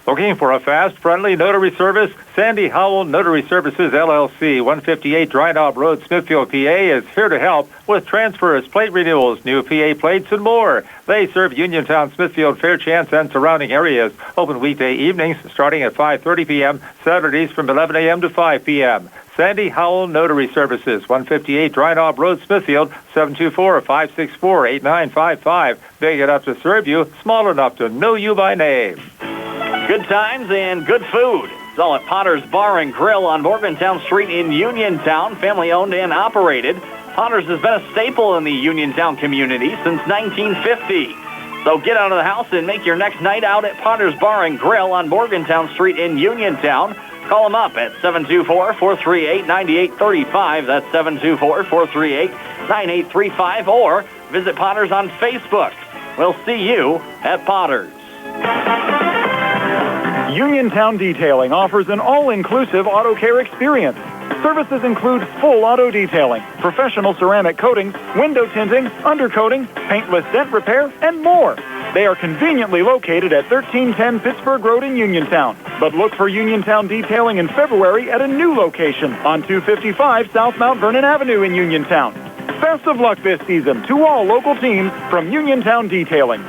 Looking for a fast, friendly notary service? Sandy Howell Notary Services, LLC, 158 Dry Knob Road, Smithfield, PA, is here to help with transfers, plate renewals, new PA plates, and more. They serve Uniontown, Smithfield, Fairchance, and surrounding areas. Open weekday evenings starting at 5:30 p.m., Saturdays from 11 a.m. to 5 p.m. Sandy Howell Notary Services, 158 Dry Knob Road, Smithfield, 724-564-8955. Big enough to serve you, small enough to know you by name. Good times and good food. It's all at Potter's Bar and Grill on Morgantown Street in Uniontown, family-owned and operated. Potter's has been a staple in the Uniontown community since 1950. So get out of the house and make your next night out at Potter's Bar and Grill on Morgantown Street in Uniontown. Call them up at 724-438-9835. That's 724-438-9835. Or visit Potter's on Facebook. We'll see you at Potter's. Uniontown Detailing offers an all-inclusive auto care experience. Services include full auto detailing, professional ceramic coatings, window tinting, undercoating, paintless dent repair, and more. They are conveniently located at 1310 Pittsburgh Road in Uniontown. But look for Uniontown Detailing in February at a new location on 255 South Mount Vernon Avenue in Uniontown. Best of luck this season to all local teams from Uniontown Detailing.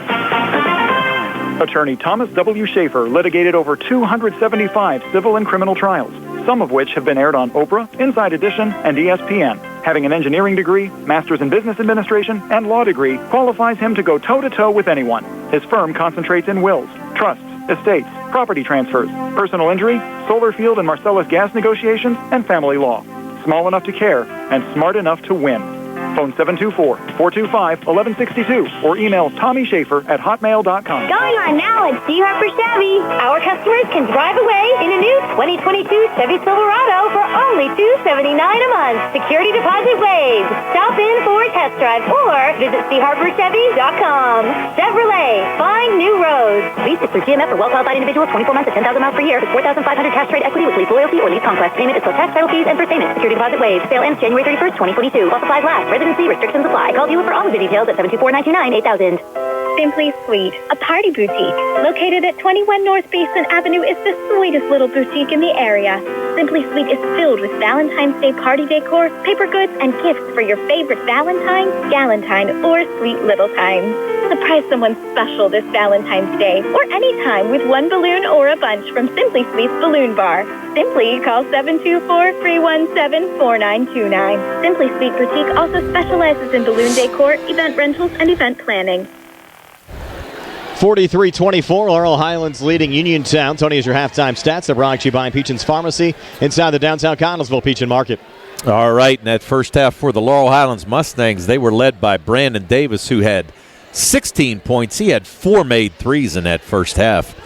Attorney Thomas W. Schaefer litigated over 275 civil and criminal trials, some of which have been aired on Oprah, Inside Edition, and ESPN. Having an engineering degree, master's in business administration, and law degree qualifies him to go toe-to-toe with anyone. His firm concentrates in wills, trusts, estates, property transfers, personal injury, solar field and Marcellus gas negotiations, and family law. Small enough to care and smart enough to win. Phone 724-425-1162 or email TommySchaefer@hotmail.com. Going on now at C. Harper Chevy. Our customers can drive away in a new 2022 Chevy Silverado for only $279 a month. Security deposit waived. Stop in for a test drive or visit CHarperChevy.com. Chevrolet, find new roads. Lease is through GMF for well-qualified individuals, 24 months at 10,000 miles per year. With 4,500 cash trade equity with lease loyalty or lease conquest. Payment is for tax, title fees, and first payment. Security deposit waived. Sale ends January 31st, 2022. While supplies last. Residency restrictions apply. Call dealer for all of the details at 724-929-8000. Simply Sweet, a party boutique. Located at 21 North Basin Avenue, is the sweetest little boutique in the area. Simply Sweet is filled with Valentine's Day party decor, paper goods, and gifts for your favorite Valentine, Galentine, or sweet little time. Surprise someone special this Valentine's Day, or anytime with one balloon or a bunch from Simply Sweet's Balloon Bar. Simply call 724-317-4929. Simply Sweet Boutique also specializes in balloon decor, event rentals, and event planning. 43-24, Laurel Highlands leading Uniontown. Tony, is your halftime stats. They're brought to you by Peachin's Pharmacy inside the downtown Connellsville Peachin Market. All right, in that first half for the Laurel Highlands Mustangs, they were led by Brandon Davis, who had 16 points. He had 4 made threes in that first half.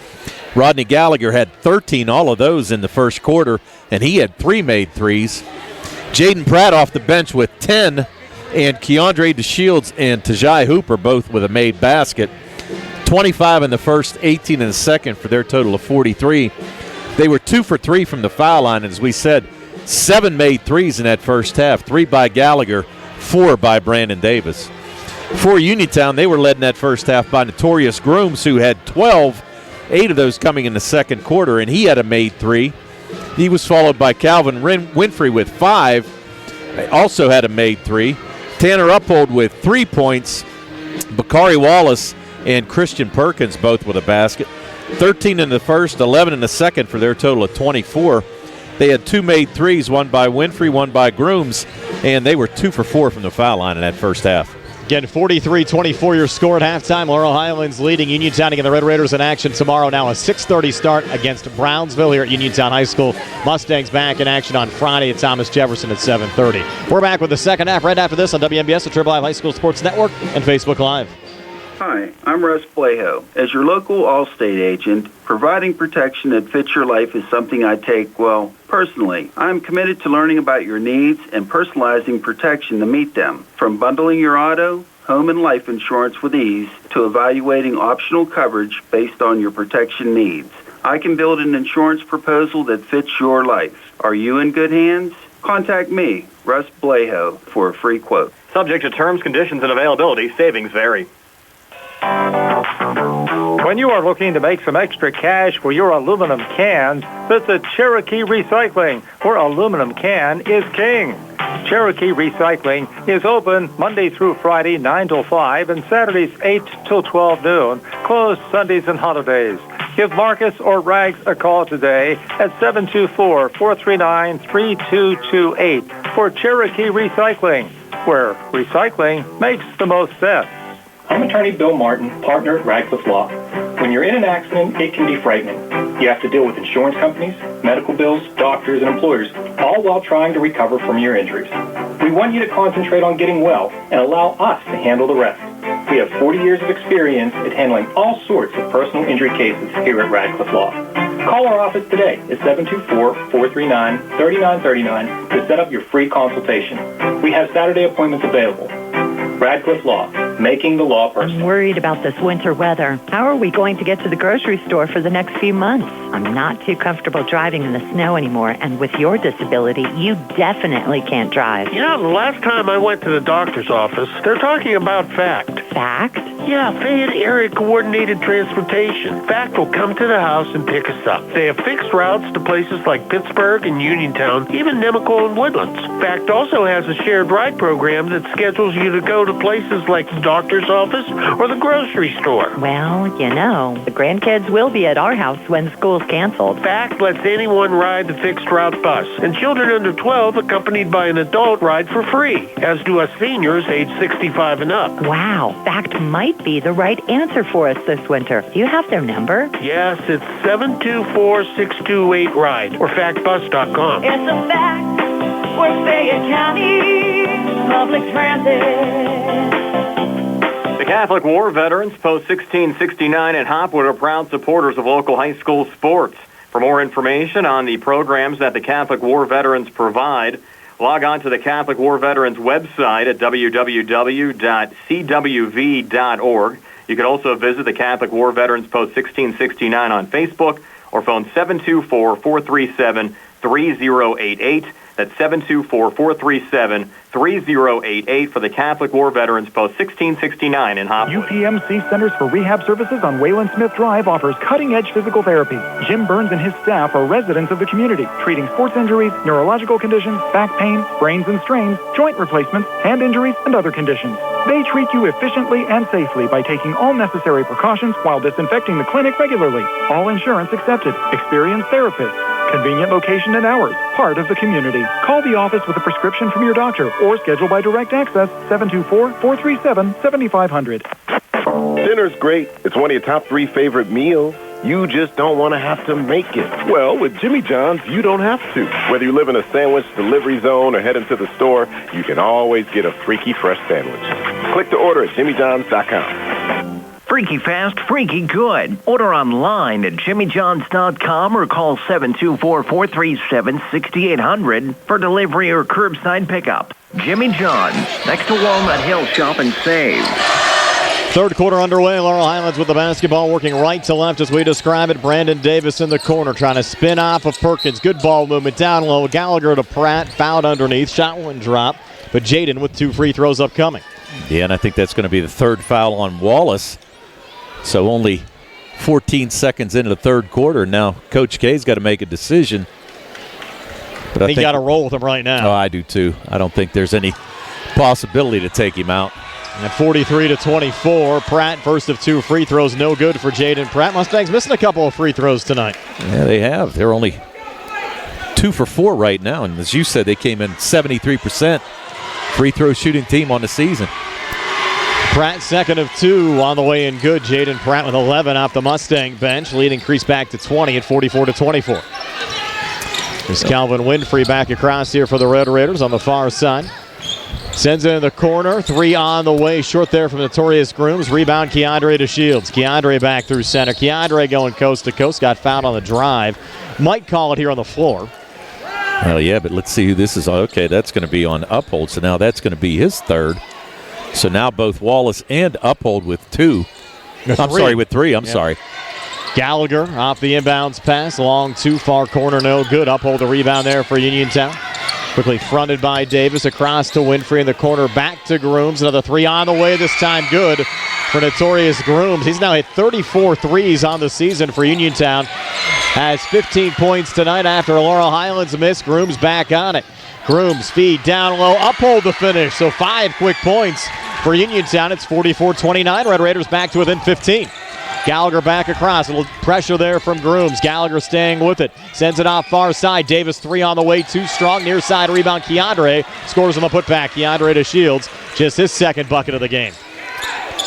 Rodney Gallagher had 13, all of those in the first quarter, and he had 3 made threes. Jaden Pratt off the bench with 10, and Keandre DeShields and Tajai Hooper both with a made basket. 25 in the first, 18 in the second for their total of 43. They were 2 for 3 from the foul line, and as we said, 7 made threes in that first half, 3 by Gallagher, 4 by Brandon Davis. For Uniontown, they were led in that first half by Notorious Grooms, who had 12, 8 of those coming in the second quarter, and he had a made 3. He was followed by Calvin Winfrey with 5, also had a made 3. Tanner Uphold with 3 points. Bakari Wallace and Christian Perkins both with a basket. 13 in the first, 11 in the second for their total of 24. They had 2 made threes, one by Winfrey, one by Grooms, and they were 2 for 4 from the foul line in that first half. Again, 43-24 your score at halftime. Laurel Highlands leading Uniontown again. The Red Raiders in action tomorrow. Now a 6:30 start against Brownsville here at Uniontown High School. Mustangs back in action on Friday at Thomas Jefferson at 7:30. We're back with the second half right after this on WMBS, the Triple I High School Sports Network, and Facebook Live. Hi, I'm Russ Blejo. As your local Allstate agent, providing protection that fits your life is something I take, well, personally. I'm committed to learning about your needs and personalizing protection to meet them. From bundling your auto, home, and life insurance with ease to evaluating optional coverage based on your protection needs. I can build an insurance proposal that fits your life. Are you in good hands? Contact me, Russ Blejo, for a free quote. Subject to terms, conditions, and availability, savings vary. When you are looking to make some extra cash for your aluminum cans, visit Cherokee Recycling, where aluminum can is king. Cherokee Recycling is open Monday through Friday, 9 till 5, and Saturdays, 8 till 12 noon, closed Sundays and holidays. Give Marcus or Rags a call today at 724-439-3228 for Cherokee Recycling, where recycling makes the most sense. I'm attorney Bill Martin, partner at Radcliffe Law. When you're in an accident, it can be frightening. You have to deal with insurance companies, medical bills, doctors, and employers, all while trying to recover from your injuries. We want you to concentrate on getting well and allow us to handle the rest. We have 40 years of experience at handling all sorts of personal injury cases here at Radcliffe Law. Call our office today at 724-439-3939 to set up your free consultation. We have Saturday appointments available. Radcliffe Law, making the law personal. I'm worried about this winter weather. How are we going to get to the grocery store for the next few months? I'm not too comfortable driving in the snow anymore, and with your disability, you definitely can't drive. You know, the last time I went to the doctor's office, they're talking about FACT. FACT? Yeah, Fayette Area Coordinated Transportation. FACT will come to the house and pick us up. They have fixed routes to places like Pittsburgh and Uniontown, even Nemacolin and Woodlands. FACT also has a shared ride program that schedules you to go to places like the doctor's office or the grocery store. Well, you know, the grandkids will be at our house when school's canceled. FACT lets anyone ride the fixed route bus, and children under 12 accompanied by an adult ride for free, as do us seniors age 65 and up. Wow, FACT might be the right answer for us this winter. Do you have their number? Yes, it's 724-628-RIDE or factbus.com. It's a fact. We're Fayette County Public Transit. The Catholic War Veterans, Post 1669 at Hopwood, are proud supporters of local high school sports. For more information on the programs that the Catholic War Veterans provide, log on to the Catholic War Veterans website at www.cwv.org. You can also visit the Catholic War Veterans Post 1669 on Facebook or phone 724-437-3088. That's 724-437-3088 for the Catholic War Veterans Post 1669 in Hopwood. UPMC Centers for Rehab Services on Wayland Smith Drive offers cutting-edge physical therapy. Jim Burns and his staff are residents of the community, treating sports injuries, neurological conditions, back pain, sprains and strains, joint replacements, hand injuries, and other conditions. They treat you efficiently and safely by taking all necessary precautions while disinfecting the clinic regularly. All insurance accepted. Experienced therapists. Convenient location and hours. Part of the community. Call the office with a prescription from your doctor or schedule by direct access 724-437-7500. Dinner's great. It's one of your top 3 favorite meals. You just don't want to have to make it. Well, with Jimmy John's, you don't have to. Whether you live in a sandwich delivery zone or head into the store, you can always get a freaky fresh sandwich. Click to order at jimmyjohns.com. Freaky fast, freaky good. Order online at jimmyjohns.com or call 724-437-6800 for delivery or curbside pickup. Jimmy John's, next to Walnut Hill. Shop and save. Third quarter underway. Laurel Highlands with the basketball, working right to left as we describe it. Brandon Davis in the corner trying to spin off of Perkins. Good ball movement down low. Gallagher to Pratt, fouled underneath. Shot one drop, but Jaden with 2 free throws upcoming. Yeah, and I think that's going to be the third foul on Wallace. So only 14 seconds into the third quarter. Now Coach K's got to make a decision. But I think got to roll with him right now. Oh, I do too. I don't think there's any possibility to take him out. At 43-24, Pratt, first of 2 free throws, no good for Jaden Pratt. Mustangs missing a couple of free throws tonight. Yeah, they have. They're only 2 for 4 right now. And as you said, they came in 73% free throw shooting team on the season. Pratt second of 2 on the way in good. Jaden Pratt with 11 off the Mustang bench. Lead increased back to 20 at 44-24. There's Calvin Winfrey back across here for the Red Raiders on the far side. Sends it in the corner. 3 on the way. Short there from Notorious Grooms. Rebound Keandre to Shields. Keandre back through center. Keandre going coast to coast. Got fouled on the drive. Might call it here on the floor. Well, yeah, but let's see who this is. Okay, that's going to be on Uphold. So now that's going to be his third. So now both Wallace and Uphold with 2. I'm sorry, with 3. I'm sorry. Gallagher off the inbounds pass. Long, too far corner, no good. Uphold the rebound there for Uniontown. Quickly fronted by Davis. Across to Winfrey in the corner. Back to Grooms. Another 3 on the way. This time good for Notorious Grooms. He's now hit 34 threes on the season for Uniontown. Has 15 points tonight after Laurel Highlands miss. Grooms back on it. Grooms feed down low, uphold the finish. So 5 quick points for Uniontown. It's 44-29. Red Raiders back to within 15. Gallagher back across. A little pressure there from Grooms. Gallagher staying with it. Sends it off far side. Davis 3 on the way. Too strong. Near side rebound. Keandre scores on the putback. Keandre to Shields. Just his second bucket of the game.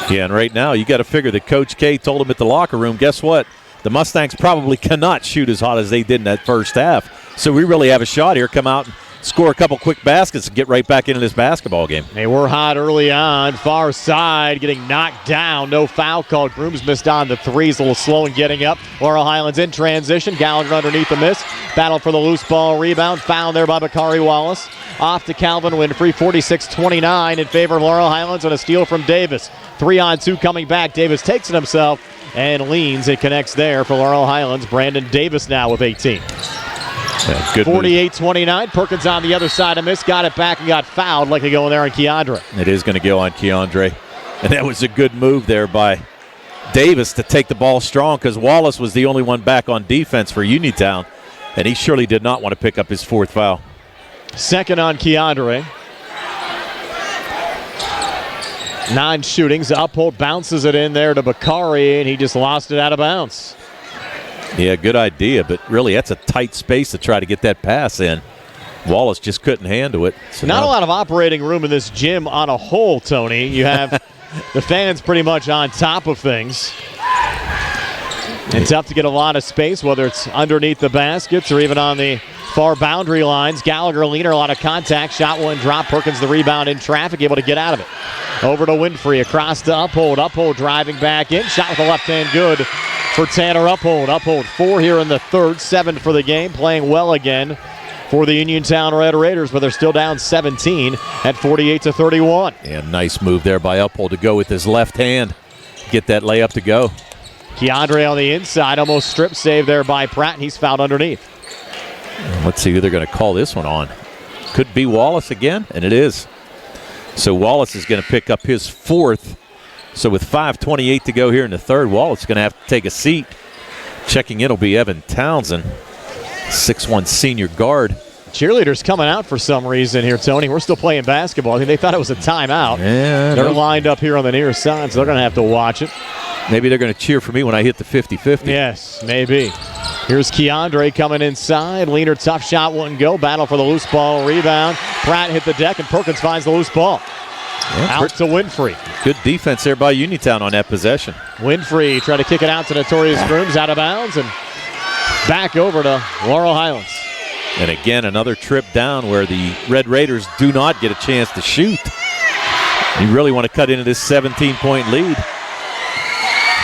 Yeah, and right now you got to figure that Coach K told him at the locker room, guess what? The Mustangs probably cannot shoot as hot as they did in that first half. So we really have a shot here. Come out and score a couple quick baskets and get right back into this basketball game. They were hot early on. Far side getting knocked down. No foul called. Grooms missed on the threes. A little slow in getting up. Laurel Highlands in transition. Gallagher underneath the miss. Battle for the loose ball rebound. Found there by Bakari Wallace. Off to Calvin Winfrey. 46-29 in favor of Laurel Highlands on a steal from Davis. 3-on-2 coming back. Davis takes it himself and leans. It connects there for Laurel Highlands. Brandon Davis now with 18. 48-29. Perkins on the other side of miss. Got it back and got fouled. Likely going there on Keandre. It is going to go on Keandre. And that was a good move there by Davis to take the ball strong because Wallace was the only one back on defense for Uniontown. And he surely did not want to pick up his 4th foul. Second on Keandre. 9 shootings. Uphold bounces it in there to Bakari, and he just lost it out of bounds. Yeah, good idea, but really that's a tight space to try to get that pass in. Wallace just couldn't handle it. So Not a lot of operating room in this gym on a whole, Tony. You have the fans pretty much on top of things. And tough to get a lot of space, whether it's underneath the baskets or even on the far boundary lines. Gallagher leaner, a lot of contact. Shot one drop. Perkins the rebound in traffic, able to get out of it. Over to Winfrey, across to Uphold. Uphold driving back in. Shot with the left hand good for Tanner Uphold. Uphold 4 here in the third, 7 for the game. Playing well again for the Uniontown Red Raiders, but they're still down 17 at 48-31. Yeah, nice move there by Uphold to go with his left hand. Get that layup to go. Keandre on the inside, almost strip save there by Pratt, and he's fouled underneath. Let's see who they're going to call this one on. Could be Wallace again, and it is. So Wallace is going to pick up his 4th. So with 5:28 to go here in the third, Wallace is going to have to take a seat. Checking in will be Evan Townsend, 6'1" senior guard. Cheerleaders coming out for some reason here, Tony. We're still playing basketball. I think they thought it was a timeout. Yeah, they're lined up here on the near side, so they're going to have to watch it. Maybe they're going to cheer for me when I hit the 50-50. Yes, maybe. Here's Keandre coming inside. Leaner, tough shot, wouldn't go. Battle for the loose ball, rebound. Pratt hit the deck, and Perkins finds the loose ball. Yeah, out to Winfrey. Good defense there by Uniontown on that possession. Winfrey tried to kick it out to Notorious Grooms, out of bounds, and back over to Laurel Highlands. And again, another trip down where the Red Raiders do not get a chance to shoot. You really want to cut into this 17-point lead.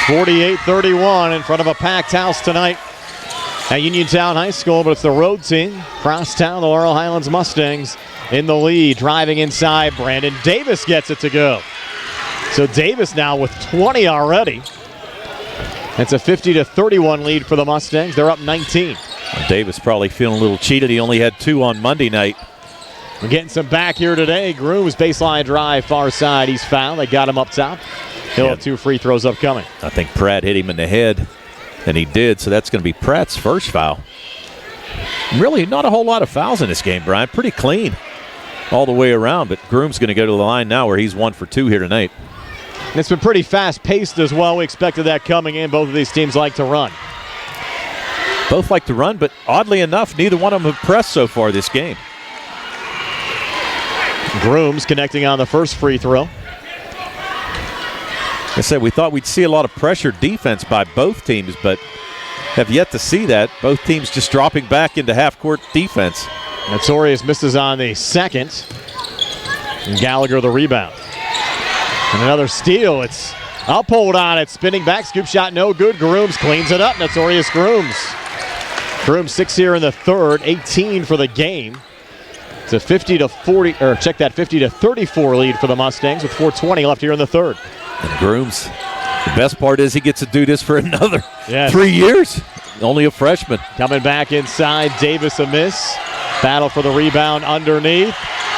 48-31 in front of a packed house tonight at Uniontown High School, but it's the road team. Crosstown, the Laurel Highlands Mustangs in the lead. Driving inside, Brandon Davis gets it to go. So Davis now with 20 already. It's a 50-31 lead for the Mustangs. They're up 19. Davis probably feeling a little cheated. He only had 2 on Monday night. We're getting some back here today. Grooms baseline drive, far side. He's fouled. They got him up top. He'll have 2 free throws upcoming. I think Pratt hit him in the head, and he did, so that's going to be Pratt's first foul. Really not a whole lot of fouls in this game, Brian. Pretty clean all the way around, but Groom's going to go to the line now where he's 1 for 2 here tonight. And it's been pretty fast-paced as well. We expected that coming in. Both of these teams like to run. Both like to run, but oddly enough, neither one of them have pressed so far this game. Grooms connecting on the first free throw. I said we thought we'd see a lot of pressure defense by both teams, but have yet to see that. Both teams just dropping back into half-court defense. Notorious misses on the second. And Gallagher the rebound. And another steal. It's Uphold on it. Spinning back. Scoop shot no good. Grooms cleans it up. Notorious Grooms. Grooms 6 here in the third. 18 for the game. It's a 50-34 lead for the Mustangs with 4:20 left here in the third. And Grooms, the best part is he gets to do this for another 3 years. Only a freshman. Coming back inside, Davis a miss. Battle for the rebound underneath.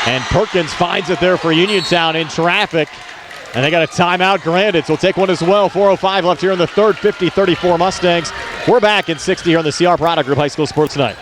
And Perkins finds it there for Uniontown in traffic. And they got a timeout granted, so we'll take one as well. 4:05 left here in the third, 50-34 Mustangs. We're back in 60 here on the CR Product Group High School Sports Tonight.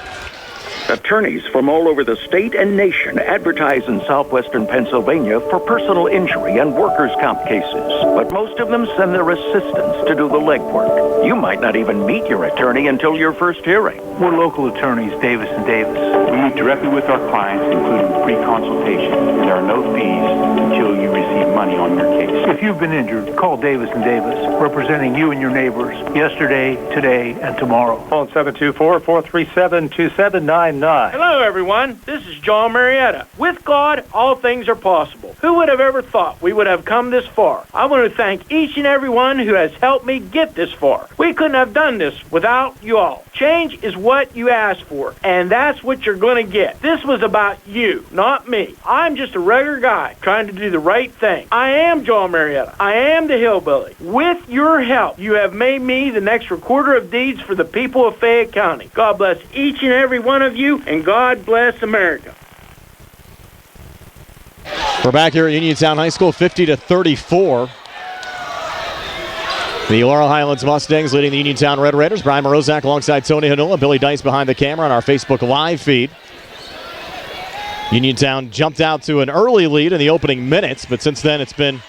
Attorneys from all over the state and nation advertise in southwestern Pennsylvania for personal injury and workers' comp cases. But most of them send their assistants to do the legwork. You might not even meet your attorney until your first hearing. We're local attorneys, Davis & Davis. We meet directly with our clients, including free consultation. There are no fees until you receive money on your case. If you've been injured, call Davis & Davis, representing you and your neighbors yesterday, today, and tomorrow. Phone 724-437-2799. Hello, everyone. This is John Marietta. With God, all things are possible. Who would have ever thought we would have come this far? I want to thank each and every one who has helped me get this far. We couldn't have done this without you all. Change is what you ask for, and that's what you're going to get. This was about you, not me. I'm just a regular guy trying to do the right thing. I am John Marietta. I am the hillbilly. With your help, you have made me the next recorder of deeds for the people of Fayette County. God bless each and every one of you, and God bless America. We're back here at Uniontown High School, 50-34. The Laurel Highlands Mustangs leading the Uniontown Red Raiders. Brian Morozak alongside Tony Hanula, Billy Dice behind the camera on our Facebook Live feed. Uniontown jumped out to an early lead in the opening minutes, but since then it's been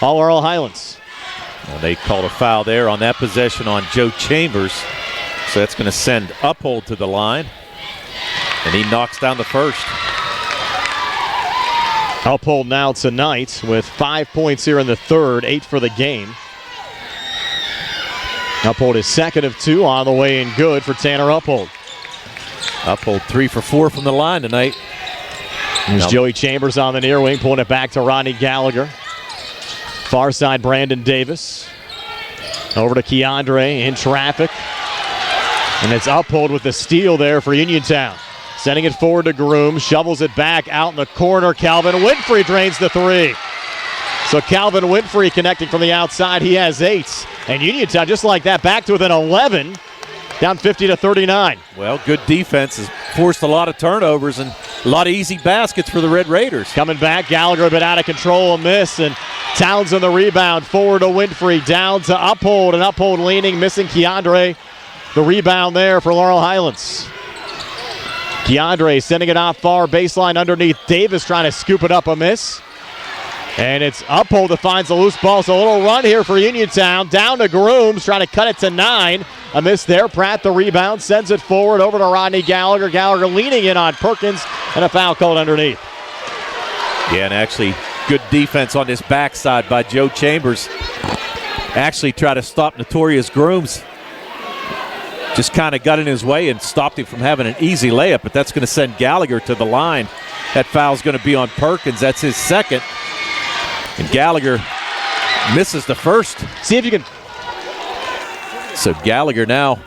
all Laurel Highlands. Well, they called a foul there on that possession on Joe Chambers, so that's going to send Uphold to the line, and he knocks down the first. Uphold now tonight with 5 points here in the third, 8 for the game. Uphold is second of 2 on the way in good for Tanner Uphold. Uphold 3 for 4 from the line tonight. There's Joey Chambers on the near wing, pulling it back to Rodney Gallagher. Far side, Brandon Davis. Over to Keandre in traffic. And it's Uphold with the steal there for Uniontown. Sending it forward to Groom, shovels it back out in the corner. Calvin Winfrey drains the 3. So Calvin Winfrey connecting from the outside. He has 8. And Uniontown, just like that, back to within 11. Down 50-39. Well, good defense has forced a lot of turnovers and a lot of easy baskets for the Red Raiders. Coming back, Gallagher a bit out of control, a miss, and Towns on the rebound. Forward to Winfrey, down to Uphold, and Uphold leaning, missing Keandre. The rebound there for Laurel Highlands. Keandre sending it off far baseline underneath Davis, trying to scoop it up, a miss. And it's Uphold that finds the loose ball. So a little run here for Uniontown. Down to Grooms, trying to cut it to 9. A miss there. Pratt the rebound, sends it forward over to Rodney Gallagher. Gallagher leaning in on Perkins, and a foul called underneath. Yeah, and actually good defense on this backside by Joe Chambers. Actually tried to stop Notorious Grooms. Just kind of got in his way and stopped him from having an easy layup, but that's going to send Gallagher to the line. That foul's going to be on Perkins. That's his second. And Gallagher misses the first. See if you can. So Gallagher now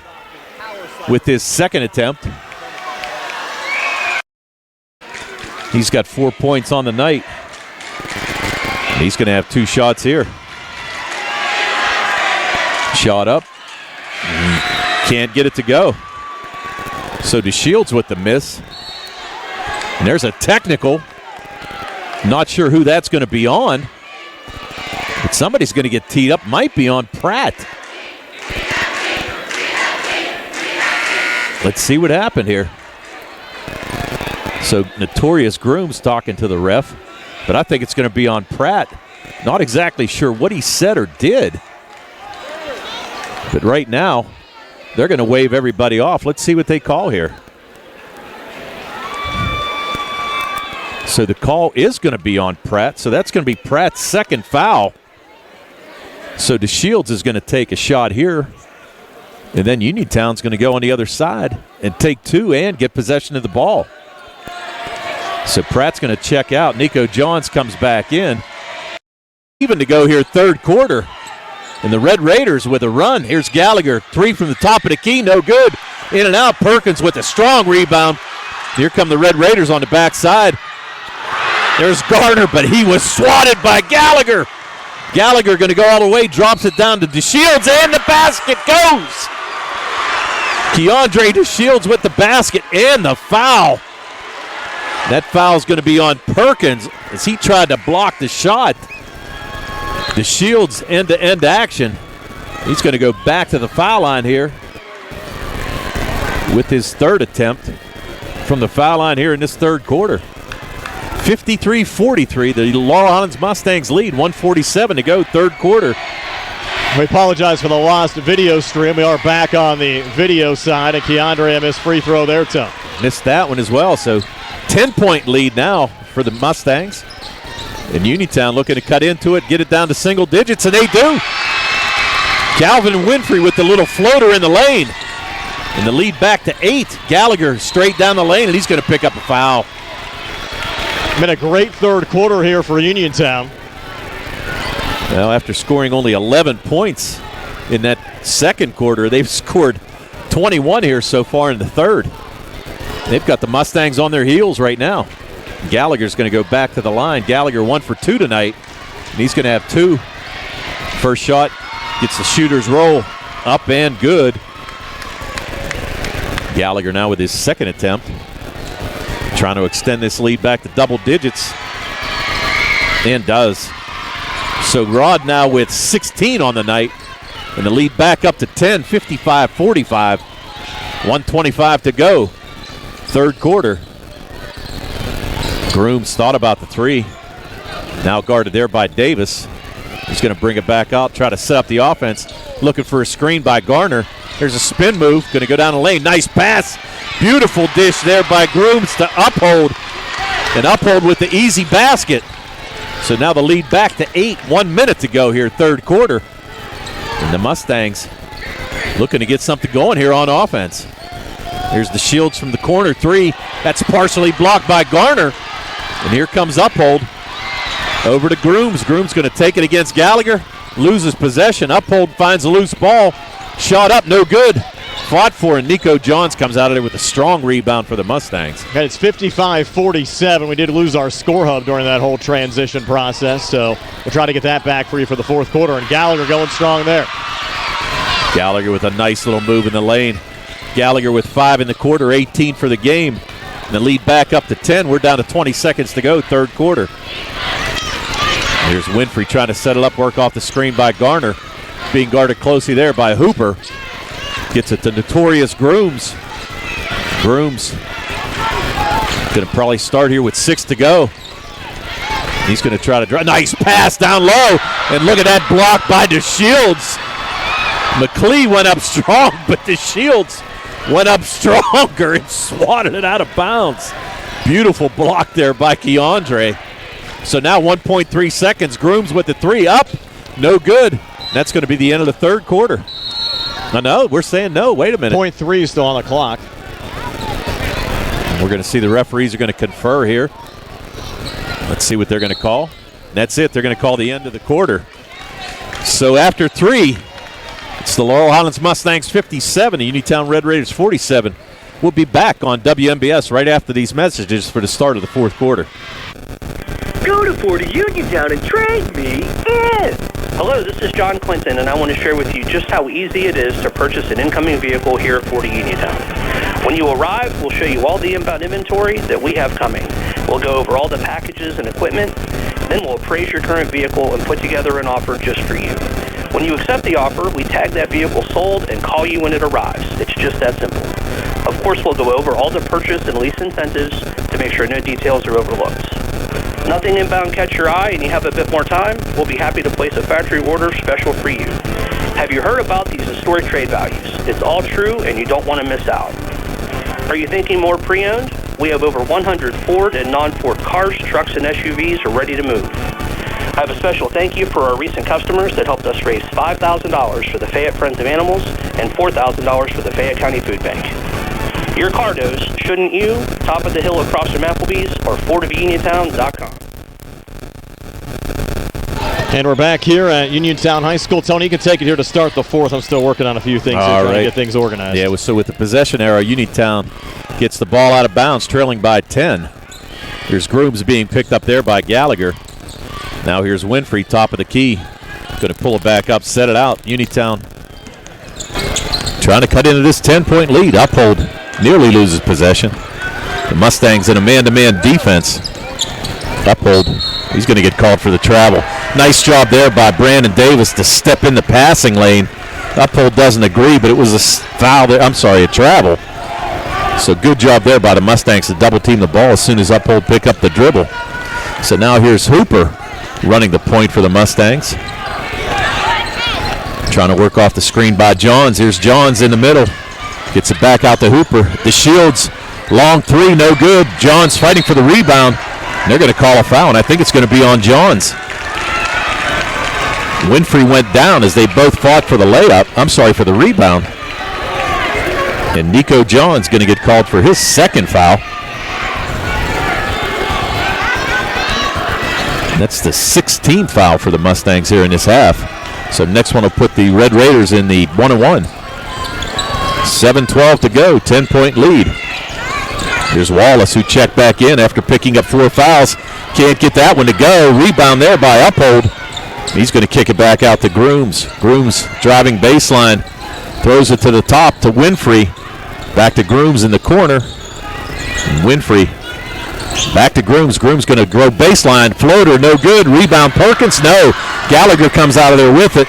with his second attempt. He's got 4 points on the night. And he's going to have 2 shots here. Shot up. Can't get it to go. So DeShields with the miss. And there's a technical. Not sure who that's going to be on. But somebody's going to get teed up. Might be on Pratt. Let's see what happened here. So Notorious Grooms talking to the ref. But I think it's going to be on Pratt. Not exactly sure what he said or did. But right now, they're going to wave everybody off. Let's see what they call here. So the call is going to be on Pratt. So that's going to be Pratt's second foul. So DeShields is going to take a shot here. And then Uniontown's going to go on the other side and take 2 and get possession of the ball. So Pratt's going to check out. Nico Johns comes back in. Even to go here third quarter. And the Red Raiders with a run. Here's Gallagher. 3 from the top of the key. No good. In and out. Perkins with a strong rebound. Here come the Red Raiders on the backside. There's Garner, but he was swatted by Gallagher. Gallagher going to go all the way. Drops it down to DeShields, and the basket goes. Keandre DeShields with the basket and the foul. That foul is going to be on Perkins as he tried to block the shot. The Shields end-to-end action. He's going to go back to the foul line here with his third attempt from the foul line here in this third quarter. 53-43, the Laurel Highlands Mustangs lead, 1:47 to go, third quarter. We apologize for the lost video stream. We are back on the video side, and Keandre missed free throw there, Tom. Missed that one as well, so 10-point lead now for the Mustangs. And Uniontown looking to cut into it, get it down to single digits, and they do. Calvin Winfrey with the little floater in the lane. And the lead back to 8. Gallagher straight down the lane, and he's going to pick up a foul. Been a great third quarter here for Uniontown. Well, after scoring only 11 points in that second quarter, they've scored 21 here so far in the third. They've got the Mustangs on their heels right now. Gallagher's going to go back to the line. Gallagher 1 for 2 tonight, and he's going to have 2. First shot gets the shooter's roll up and good. Gallagher now with his second attempt, trying to extend this lead back to double digits, and does. So Rod now with 16 on the night, and the lead back up to 10, 55-45. 1:25 to go, third quarter. Grooms thought about the 3. Now guarded there by Davis. He's going to bring it back out, try to set up the offense. Looking for a screen by Garner. There's a spin move, going to go down the lane. Nice pass. Beautiful dish there by Grooms to Uphold. And Uphold with the easy basket. So now the lead back to 8. 1 minute to go here, third quarter. And the Mustangs looking to get something going here on offense. Here's the Shields from the corner 3. That's partially blocked by Garner. And here comes Uphold. Over to Grooms. Grooms going to take it against Gallagher. Loses possession. Uphold finds a loose ball. Shot up, no good. Fought for, and Nico Johns comes out of there with a strong rebound for the Mustangs. Okay, it's 55-47. We did lose our score hub during that whole transition process, so we'll try to get that back for you for the fourth quarter. And Gallagher going strong there. Gallagher with a nice little move in the lane. Gallagher with 5 in the quarter, 18 for the game. And the lead back up to 10. We're down to 20 seconds to go, third quarter. Here's Winfrey trying to settle up, work off the screen by Garner. Being guarded closely there by Hooper. Gets it to Notorious Grooms. Grooms going to probably start here with 6 to go. He's going to try to drive. Nice pass down low. And look at that block by DeShields. McLee went up strong, but DeShields went up stronger and swatted it out of bounds. Beautiful block there by Keandre. So now 1.3 seconds. Grooms with the 3 up. No good. That's going to be the end of the third quarter. No, we're saying no. Wait a minute. 0.3 still on the clock. And we're going to see the referees are going to confer here. Let's see what they're going to call. That's it. They're going to call the end of the quarter. So after 3, it's the Laurel Highlands Mustangs 57, the Uniontown Red Raiders 47. We'll be back on WMBS right after these messages for the start of the fourth quarter. Go to Ford Uniontown and trade me in. Hello, this is John Clinton, and I want to share with you just how easy it is to purchase an incoming vehicle here at Ford Uniontown. When you arrive, we'll show you all the inbound inventory that we have coming. We'll go over all the packages and equipment, then we'll appraise your current vehicle and put together an offer just for you. When you accept the offer, we tag that vehicle sold and call you when it arrives. It's just that simple. Of course, we'll go over all the purchase and lease incentives to make sure no details are overlooked. Nothing inbound catch your eye and you have a bit more time, we'll be happy to place a factory order special for you. Have you heard about these historic trade values? It's all true and you don't want to miss out. Are you thinking more pre-owned? We have over 100 Ford and non-Ford cars, trucks, and SUVs are ready to move. I have a special thank you for our recent customers that helped us raise $5,000 for the Fayette Friends of Animals and $4,000 for the Fayette County Food Bank. Your car knows, shouldn't you? Top of the hill across from Applebee's or FordofUniontown.com. And we're back here at Uniontown High School. Tony, you can take it here to start the fourth. I'm still working on a few things here, trying to get things organized. Yeah, so with the possession arrow, Uniontown gets the ball out of bounds, trailing by 10. Here's Grooms being picked up there by Gallagher. Now here's Winfrey, top of the key. Going to pull it back up, set it out. Uniontown trying to cut into this 10-point lead. Uphold nearly loses possession. The Mustangs in a man-to-man defense. Uphold, he's going to get called for the travel. Nice job there by Brandon Davis to step in the passing lane. Uphold doesn't agree, but it was a foul there. I'm sorry, a travel. So good job there by the Mustangs to double team the ball as soon as Uphold pick up the dribble. So now here's Hooper running the point for the Mustangs. Trying to work off the screen by Johns. Here's Johns in the middle. Gets it back out to Hooper. The Shields, long three, no good. Johns fighting for the rebound. They're going to call a foul, and I think it's going to be on Johns. Winfrey went down as they both fought for the for the rebound. And Nico Johns going to get called for his second foul. That's the 16th foul for the Mustangs here in this half. So next one will put the Red Raiders in the 1-1. 7:12 to go, 10-point lead. Here's Wallace, who checked back in after picking up 4 fouls. Can't get that one to go. Rebound there by Uphold. He's going to kick it back out to Grooms. Grooms driving baseline. Throws it to the top to Winfrey. Back to Grooms in the corner. And Winfrey back to Grooms. Grooms going to grow baseline. Floater, no good. Rebound Perkins, no. Gallagher comes out of there with it.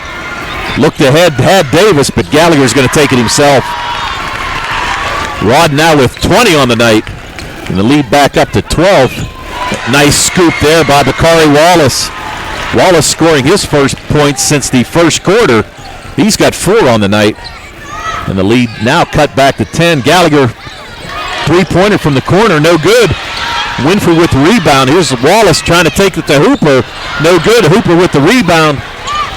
Looked ahead, had Davis, but Gallagher's going to take it himself. Rod now with 20 on the night. And the lead back up to 12. Nice scoop there by Bakari Wallace. Wallace scoring his first points since the first quarter. He's got 4 on the night. And the lead now cut back to 10. Gallagher, three-pointer from the corner, no good. Winfrey with the rebound. Here's Wallace trying to take it to Hooper. No good. Hooper with the rebound.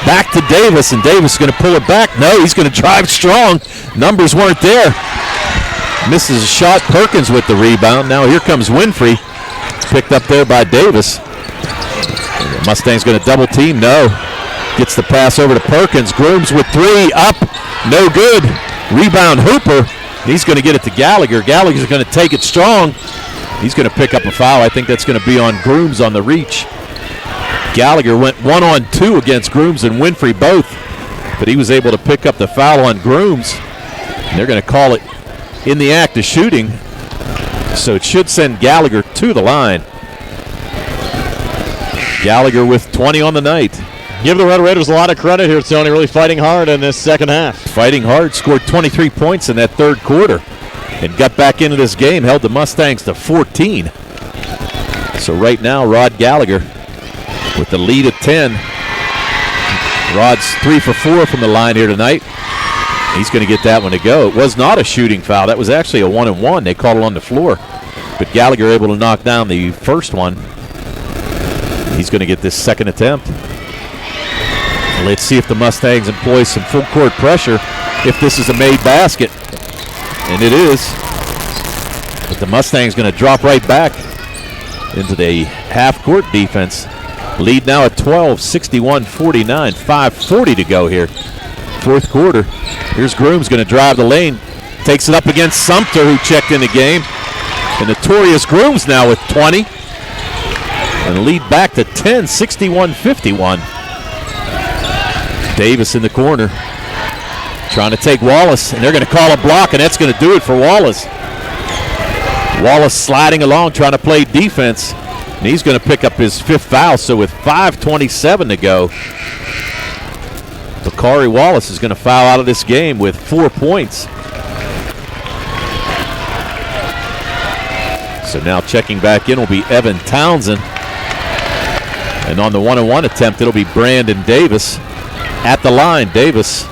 Back to Davis, and Davis is going to pull it back. No, he's going to drive strong. Numbers weren't there. Misses a shot. Perkins with the rebound. Now here comes Winfrey. Picked up there by Davis. The Mustang's going to double team. No. Gets the pass over to Perkins. Grooms with 3. Up. No good. Rebound Hooper. He's going to get it to Gallagher. Gallagher's going to take it strong. He's going to pick up a foul. I think that's going to be on Grooms on the reach. Gallagher went 1-on-2 against Grooms and Winfrey both, but he was able to pick up the foul on Grooms. And they're going to call it in the act of shooting, so it should send Gallagher to the line. Gallagher with 20 on the night. Give the Red Raiders a lot of credit here, Tony. Really fighting hard in this second half. Fighting hard, scored 23 points in that third quarter, and got back into this game, held the Mustangs to 14. So right now, Rod Gallagher with the lead of 10. Rod's 3 for 4 from the line here tonight. He's going to get that one to go. It was not a shooting foul. That was actually a 1-and-1. They called it on the floor. But Gallagher able to knock down the first one. He's going to get this second attempt. Let's see if the Mustangs employ some full court pressure if this is a made basket. And it is. But the Mustangs going to drop right back into the half-court defense. Lead now at 12, 61-49, 5:40 to go here. Fourth quarter. Here's Grooms going to drive the lane. Takes it up against Sumter, who checked in the game. And notorious Grooms now with 20. And the lead back to 10, 61-51. Davis in the corner. Trying to take Wallace, and they're going to call a block, and that's going to do it for Wallace. Wallace sliding along, trying to play defense. And he's going to pick up his 5th foul, so with 5:27 to go, Bakari Wallace is going to foul out of this game with 4 points. So now checking back in will be Evan Townsend. And on the 1-on-1 attempt, it'll be Brandon Davis at the line. Davis,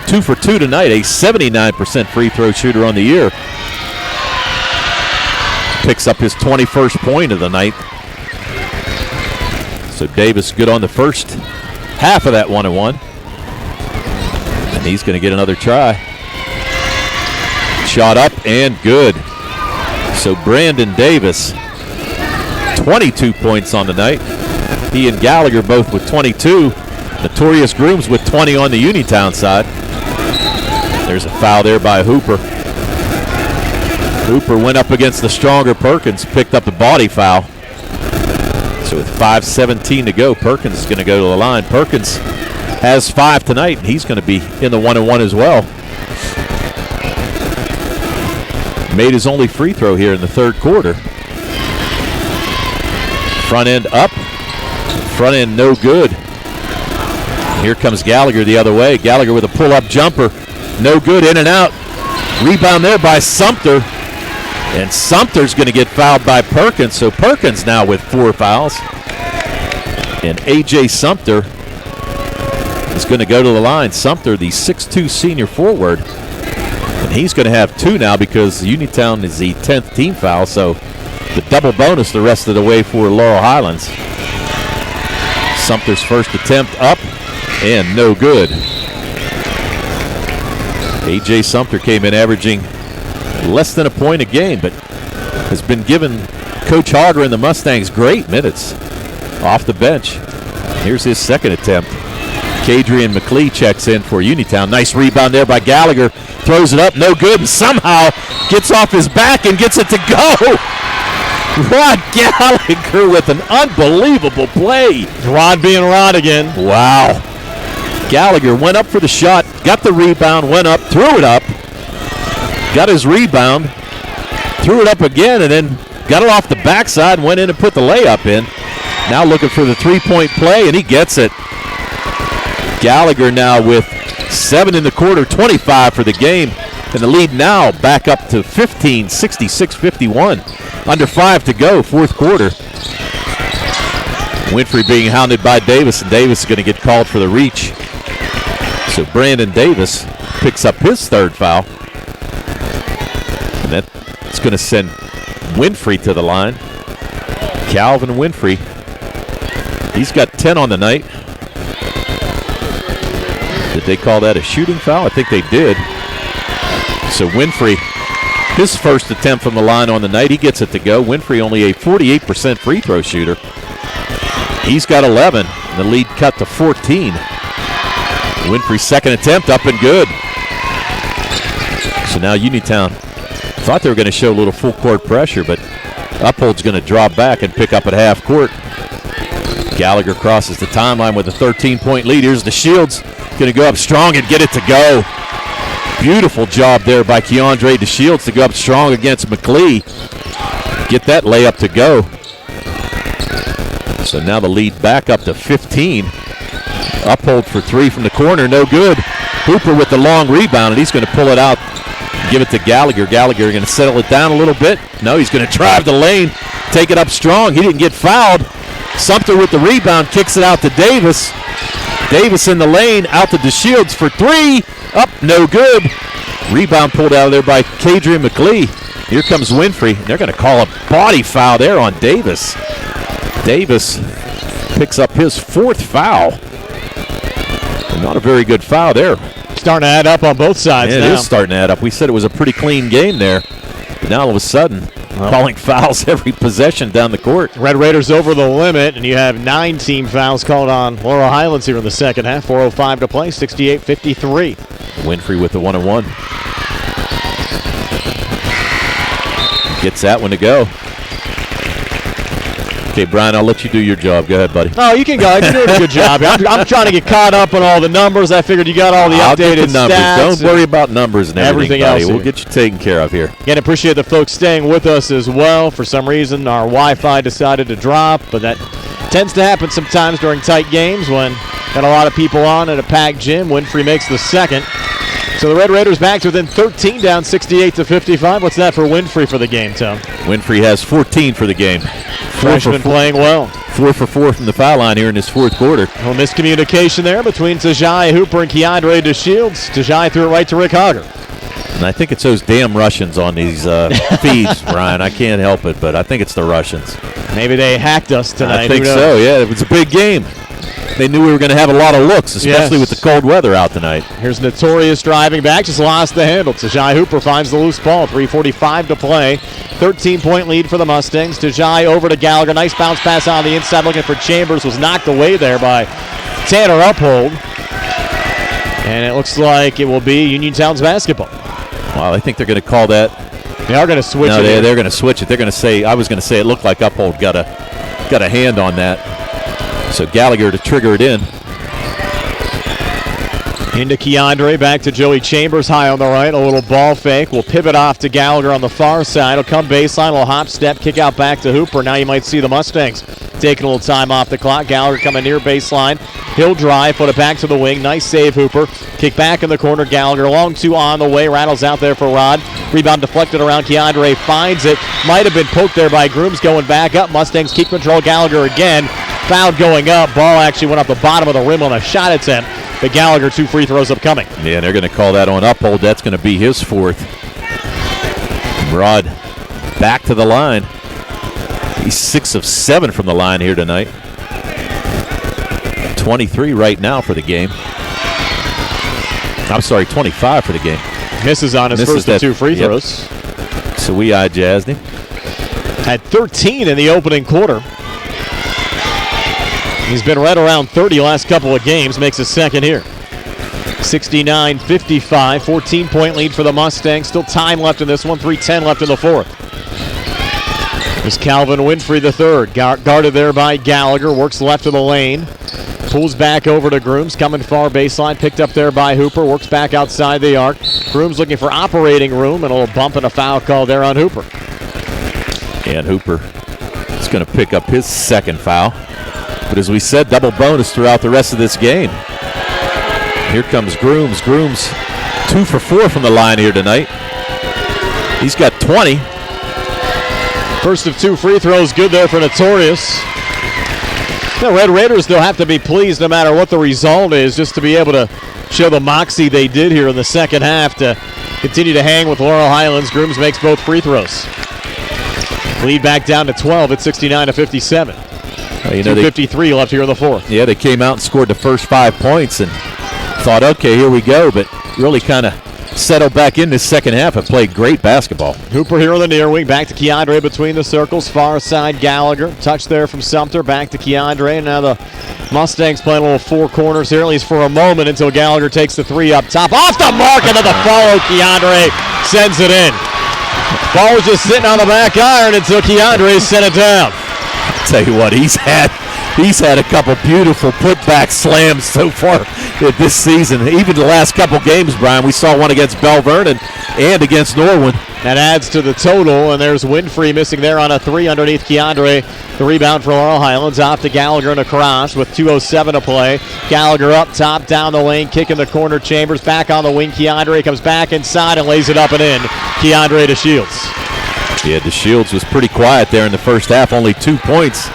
2 for 2 tonight, a 79% free throw shooter on the year. Picks up his 21st point of the night. So Davis good on the first half of that 1-on-1. And he's going to get another try. Shot up and good. So Brandon Davis, 22 points on the night. He and Gallagher both with 22. Notorious Grooms with 20 on the Uniontown side. There's a foul there by Hooper. Hooper went up against the stronger Perkins, picked up the body foul. So with 5:17 to go, Perkins is going to go to the line. Perkins has 5 tonight, and he's going to be in the 1-on-1 as well. Made his only free throw here in the third quarter. Front end up, Front end no good. Here comes Gallagher the other way. Gallagher with a pull-up jumper. No good, in and out. Rebound there by Sumter. And Sumter's going to get fouled by Perkins. So Perkins now with 4 fouls. And A.J. Sumter is going to go to the line. Sumter, the 6'2 senior forward. And he's going to have 2 now because Uniontown is the 10th team foul. So the double bonus the rest of the way for Laurel Highlands. Sumter's first attempt up and no good. A.J. Sumter came in averaging less than a point a game, but has been given Coach Hogger and the Mustangs great minutes off the bench. Here's his second attempt. Kadrian McLee checks in for Uniontown. Nice rebound there by Gallagher. Throws it up, no good, and somehow gets off his back and gets it to go. Rod Gallagher with an unbelievable play. Rod being Rod again. Wow. Gallagher went up for the shot, got the rebound, went up, threw it up, got his rebound, threw it up again, and then got it off the backside and went in and put the layup in. Now looking for the three-point play, and he gets it. Gallagher now with 7 in the quarter, 25 for the game, and the lead now back up to 15, 66-51. Under 5 to go, fourth quarter. Winfrey being hounded by Davis, and Davis is going to get called for the reach. So Brandon Davis picks up his third foul. And that's going to send Winfrey to the line. Calvin Winfrey. He's got 10 on the night. Did they call that a shooting foul? I think they did. So Winfrey, his first attempt from the line on the night, he gets it to go. Winfrey only a 48% free throw shooter. He's got 11, and the lead cut to 14. Winfrey's second attempt up and good. So now Uniontown thought they were going to show a little full court pressure, but Uphold's going to draw back and pick up at half court. Gallagher crosses the timeline with a 13-point lead. Here's the Shields, going to go up strong and get it to go. Beautiful job there by Keandre DeShields to go up strong against McLee. Get that layup to go. So now the lead back up to 15. Uphold for 3 from the corner, no good. Hooper with the long rebound, and he's going to pull it out, give it to Gallagher. Gallagher going to settle it down a little bit. No, he's going to drive the lane, take it up strong. He didn't get fouled. Sumter with the rebound, kicks it out to Davis. Davis in the lane, out to DeShields for 3. Up, no good. Rebound pulled out of there by Kadrian McLee. Here comes Winfrey. They're going to call a body foul there on Davis. Davis picks up his 4th foul. Not a very good foul there. Starting to add up on both sides now. It is starting to add up. We said it was a pretty clean game there. But now all of a sudden, calling fouls every possession down the court. Red Raiders over the limit, and you have 9 team fouls called on Laurel Highlands here in the second half. 4:05 to play, 68-53. Winfrey with the 1-1. Gets that one to go. Okay, Brian, I'll let you do your job. Go ahead, buddy. Oh, you can go. You're doing a good job. I'm trying to get caught up on all the numbers. I figured you got all the updated numbers. Stats. Don't worry about numbers and everything else. We'll get you taken care of here. Again, appreciate the folks staying with us as well. For some reason, our Wi-Fi decided to drop, but that tends to happen sometimes during tight games when got a lot of people on at a packed gym. Winfrey makes the second. So the Red Raiders back to within 13, down 68-55. What's that for Winfrey for the game, Tom? Winfrey has 14 for the game. Freshman playing well. 4 for 4 from the foul line here in this fourth quarter. A little miscommunication there between Tajai Hooper and Keandre DeShields. Tajai threw it right to Rick Hogger. And I think it's those damn Russians on these feeds, Brian. I can't help it, but I think it's the Russians. Maybe they hacked us tonight. I think so, yeah. It was a big game. They knew we were going to have a lot of looks, especially with the cold weather out tonight. Here's Notorious driving back, just lost the handle. Tajai Hooper finds the loose ball, 3:45 to play. 13-point lead for the Mustangs. Tajai over to Gallagher. Nice bounce pass on the inside, looking for Chambers. Was knocked away there by Tanner Uphold. And it looks like it will be Uniontown's basketball. Wow, I think they're going to call that. They are going to switch it. No, they're going to switch it. They're going to say, I was going to say it looked like Uphold got a hand on that. So Gallagher to trigger it in. Into Keandre, back to Joey Chambers, high on the right. A little ball fake. We'll pivot off to Gallagher on the far side. He'll come baseline, a little hop step, kick out back to Hooper. Now you might see the Mustangs taking a little time off the clock. Gallagher coming near baseline. He'll drive, put it back to the wing. Nice save, Hooper. Kick back in the corner. Gallagher long two on the way. Rattles out there for Rod. Rebound deflected around. Keandre finds it. Might have been poked there by Grooms going back up. Mustangs keep control. Gallagher again. Foul going up. Ball actually went off the bottom of the rim on a shot attempt. But Gallagher, 2 free throws upcoming. Yeah, they're going to call that on uphold. That's going to be his 4th. Rod back to the line. He's 6 of 7 from the line here tonight. 23 right now for the game. I'm sorry, 25 for the game. Misses on his first of 2 free throws. So we jazzed him. Had 13 in the opening quarter. He's been right around 30 last couple of games, makes his second here. 69-55, 14-point lead for the Mustangs. Still time left in this one, 3:10 left in the 4th. There's Calvin Winfrey III, guarded there by Gallagher, works left of the lane. Pulls back over to Grooms, coming far baseline, picked up there by Hooper, works back outside the arc. Grooms looking for operating room, and a little bump and a foul call there on Hooper. And Hooper is going to pick up his 2nd foul. But as we said, double bonus throughout the rest of this game. Here comes Grooms. Grooms 2 for 4 from the line here tonight. He's got 20. First of 2 free throws, good there for Notorious. The Red Raiders, they'll have to be pleased no matter what the result is, just to be able to show the moxie they did here in the second half to continue to hang with Laurel Highlands. Grooms makes both free throws. Lead back down to 12 at 69-57. 2:53 left here in the 4th. Yeah, they came out and scored the first 5 points and thought, okay, here we go, but really kind of settled back in this second half and played great basketball. Hooper here on the near wing, back to Keandre between the circles, far side Gallagher. Touch there from Sumter, back to Keandre, and now the Mustangs playing a little 4 corners here, at least for a moment, until Gallagher takes the 3 up top. Off the mark, and then the follow, Keandre sends it in. Ball was just sitting on the back iron until Keandre sent it down. I'll tell you what, he's had a couple beautiful putback slams so far this season. Even the last couple games, Brian, we saw one against Bell Vernon and against Norwin. That adds to the total, and there's Winfrey missing there on a 3 underneath Keandre. The rebound for Laurel Highlands, off to Gallagher and across with 2:07 to play. Gallagher up top, down the lane, kick in the corner. Chambers back on the wing. Keandre comes back inside and lays it up and in. Keandre to Shields. Yeah, DeShields was pretty quiet there in the first half, only 2 points,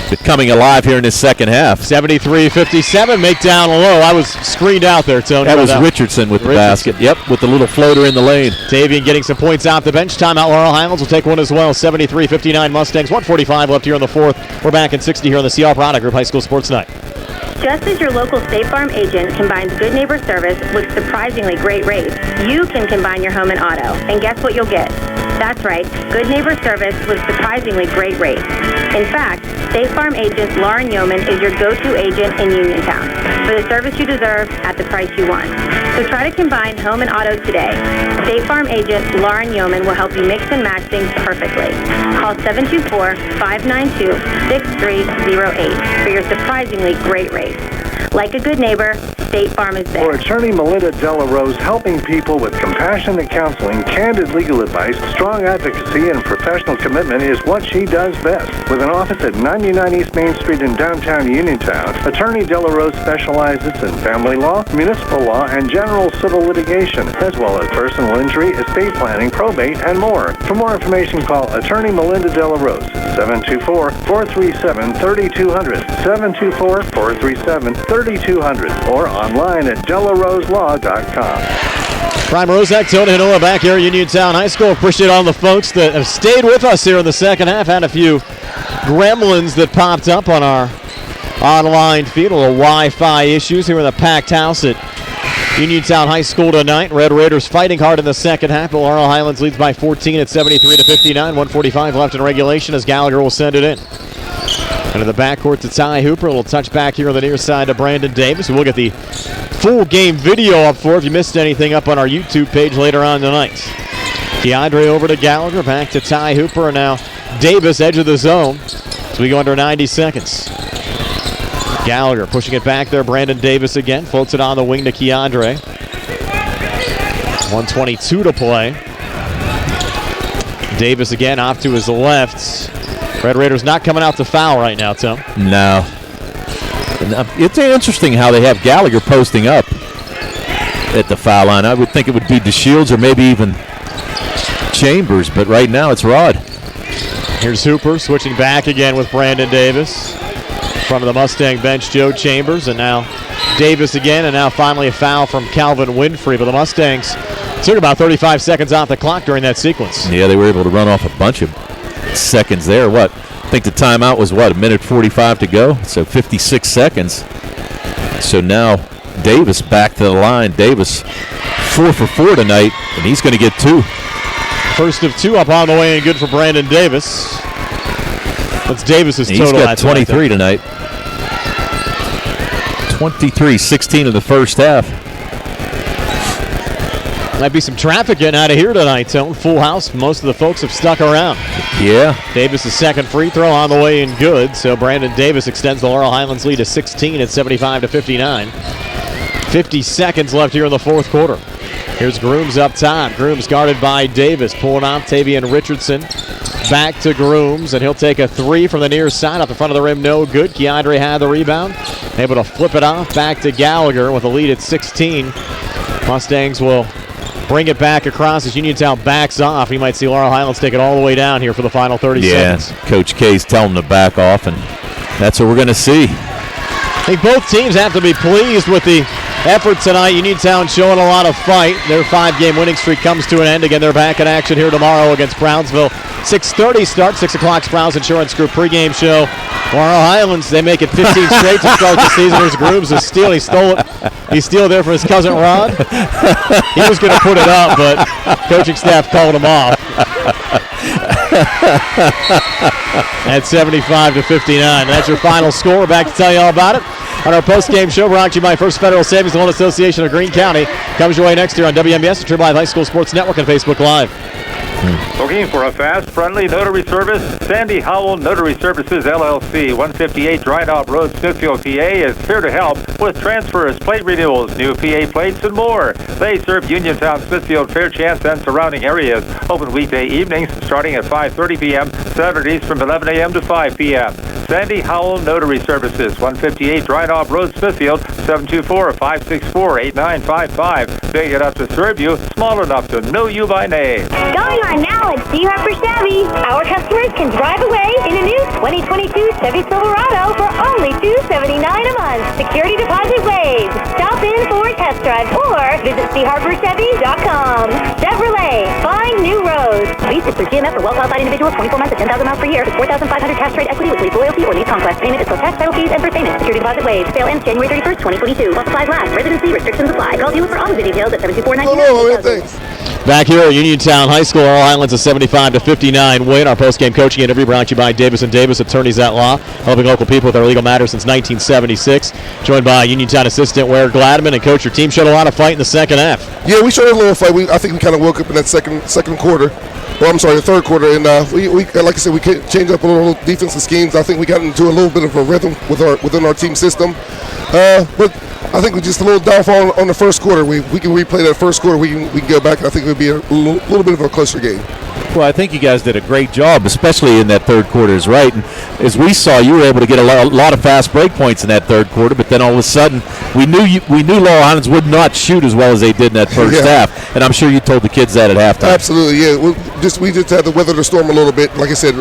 but coming alive here in this second half. 73-57, make down low. I was screened out there, Tony. That was Richardson with the basket. Yep, with the little floater in the lane. Tavian getting some points off the bench. Timeout, Laurel Highlands will take one as well. 73-59 Mustangs, 1:45 left here in the 4th. We're back in 60 here on the CR Product Group High School Sports Night. Just as your local State Farm agent combines good neighbor service with surprisingly great rates, you can combine your home and auto. And guess what you'll get? That's right, good neighbor service with surprisingly great rates. In fact, State Farm agent Lauren Yeoman is your go-to agent in Uniontown for the service you deserve at the price you want. So try to combine home and auto today. State Farm agent Lauren Yeoman will help you mix and match things perfectly. Call 724-592-6308 for your surprisingly great rates. Like a good neighbor, State Farm is there. For attorney Melinda Della Rose, helping people with compassionate counseling, candid legal advice, strong advocacy, and professional commitment is what she does best. With an office at 99 East Main Street in downtown Uniontown, attorney Della Rose specializes in family law, municipal law, and general civil litigation, as well as personal injury, estate planning, probate, and more. For more information, call attorney Melinda Della Rose, 724-437-3200, 724-437-3200, or online at DellaRoseLaw.com. Prime Rozak, Tony Hanoa back here at Uniontown High School. Appreciate all the folks that have stayed with us here in the second half. Had a few gremlins that popped up on our online feed. A little Wi-Fi issues here in the packed house at Uniontown High School tonight. Red Raiders fighting hard in the second half, but Laurel Highlands leads by 14 at 73-59. 1:45 left in regulation as Gallagher will send it in. Into the backcourt to Ty Hooper. A little touch back here on the near side to Brandon Davis. We'll get the full game video up for if you missed anything up on our YouTube page later on tonight. Keandre over to Gallagher, back to Ty Hooper, and now Davis, edge of the zone as we go under 90 seconds. Gallagher pushing it back there. Brandon Davis again. Floats it on the wing to Keandre. 1:22 to play. Davis again off to his left. Red Raiders not coming out to foul right now, Tim. No. It's interesting how they have Gallagher posting up at the foul line. I would think it would be DeShields or maybe even Chambers, but right now it's Rod. Here's Hooper switching back again with Brandon Davis. From the Mustang bench, Joe Chambers, and now Davis again, and now finally a foul from Calvin Winfrey. But the Mustangs took about 35 seconds off the clock during that sequence. Yeah, they were able to run off a bunch of seconds there. I think the timeout was, a minute 45 to go, so 56 seconds. So now Davis back to the line. Davis 4 for 4 tonight, and he's going to get 2. First of 2 up on the way and good for Brandon Davis. That's Davis's total. He's got 23 tonight. 23, 16 in the first half. Might be some traffic getting out of here tonight, Tone. Full house. Most of the folks have stuck around. Yeah. Davis' second free throw on the way and good. So Brandon Davis extends the Laurel Highlands lead to 16 at 75-59. 50 seconds left here in the fourth quarter. Here's Grooms up top. Grooms guarded by Davis. Pulling off Tavian Richardson. Back to Grooms, and he'll take a 3 from the near side. Off the front of the rim, no good. Keandre had the rebound. Able to flip it off. Back to Gallagher with a lead at 16. Mustangs will bring it back across as Uniontown backs off. You might see Laurel Highlands take it all the way down here for the final 30 seconds. Coach K's telling them to back off, and that's what we're going to see. I think both teams have to be pleased with the effort tonight. Uniontown showing a lot of fight. Their 5-game winning streak comes to an end. Again, they're back in action here tomorrow against Brownsville. 6:30 start, 6 o'clock Sprouse Insurance Group pregame show. Laurel Highlands, they make it 15 straight to start the season. There's Grooms, a steal. He stole it. He stole it there from his cousin Rod. He was going to put it up, but coaching staff called him off. At 75-59. That's your final score. We're back to tell you all about it on our post-game show, brought to you by First Federal Savings Loan Association of Greene County. Comes your way next year on WMBS, the Triple High School Sports Network, and Facebook Live. Looking for a fast, friendly notary service? Sandy Howell Notary Services, LLC, 158 Dry Knob Road, Smithfield, PA, is here to help with transfers, plate renewals, new PA plates, and more. They serve Uniontown, Smithfield, Fairchance, and surrounding areas. Open weekday evenings starting at 5:30 p.m., Saturdays from 11 a.m. to 5 p.m. Sandy Howell Notary Services, 158 Dry Knob Road, Smithfield, 724-564-8955. Big enough to serve you, small enough to know you by name. Going on now at C. Harper Chevy. Our customers can drive away in a new 2022 Chevy Silverado for only $279 a month. Security deposit waived. Stop in for a test drive or visit CHarperChevy.com. Chevrolet, find new roads. Lease is through GMF for well-qualified individuals, 24 months at 10,000 miles per year with 4,500 cash trade equity with lease loyalty or lease conquest. Payment is plus tax, title fees, and first payment. Security deposit waived. Sale ends January 31st, 2022. While supplies last. Residency restrictions apply. Call dealer for all the details at 724-99. Back here at Uniontown High School, Laurel Highlands a 75-59 win. Our post-game coaching interview brought to you by Davis & Davis, attorneys at law, helping local people with their legal matters since 1976. Joined by Uniontown assistant Ware Gladman. And coach, your team showed a lot of fight in the second half. Yeah, we showed a little fight. I think we kind of woke up in that second quarter. Well, I'm sorry, the third quarter, and we like I said, we changed up a little defensive schemes. I think we got into a little bit of a rhythm within our team system, but I think we just a little downfall on the first quarter. We can replay that first quarter. We can go back, and I think it would be a little bit of a closer game. Well, I think you guys did a great job, especially in that third quarter, is right. And as we saw, you were able to get a lot of fast break points in that third quarter, but then all of a sudden, we knew Laurel Highlands would not shoot as well as they did in that first half, and I'm sure you told the kids that at halftime. Absolutely, yeah. We just had to weather the storm a little bit. Like I said,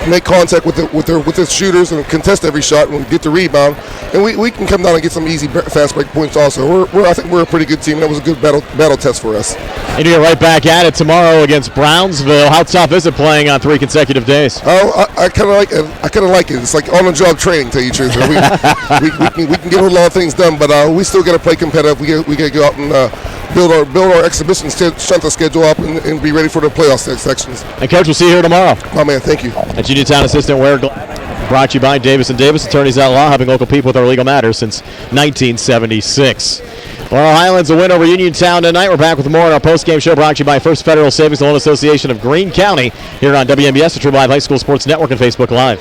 make contact with the shooters and contest every shot and get the rebound, and we can come down and get some easy fast break points also. I think we're a pretty good team. That was a good battle test for us. And you get right back at it tomorrow against Brownsville. How tough is it playing on 3 consecutive days? Oh, I kind of like it. It's like on-the-job training, to tell you the truth. We can get a lot of things done, but we still got to play competitive. We got to go out and build our exhibition strength of schedule up and be ready for the playoff sections. And coach, we'll see you here tomorrow. Oh man, thank you. At Uniontown assistant Ware brought to you by Davis & Davis, attorneys at law, helping local people with their legal matters since 1976. Laurel Highlands a win over Uniontown tonight. We're back with more on our post-game show brought to you by First Federal Savings Loan Association of Greene County here on WMBS, the Triple High School Sports Network, and Facebook Live.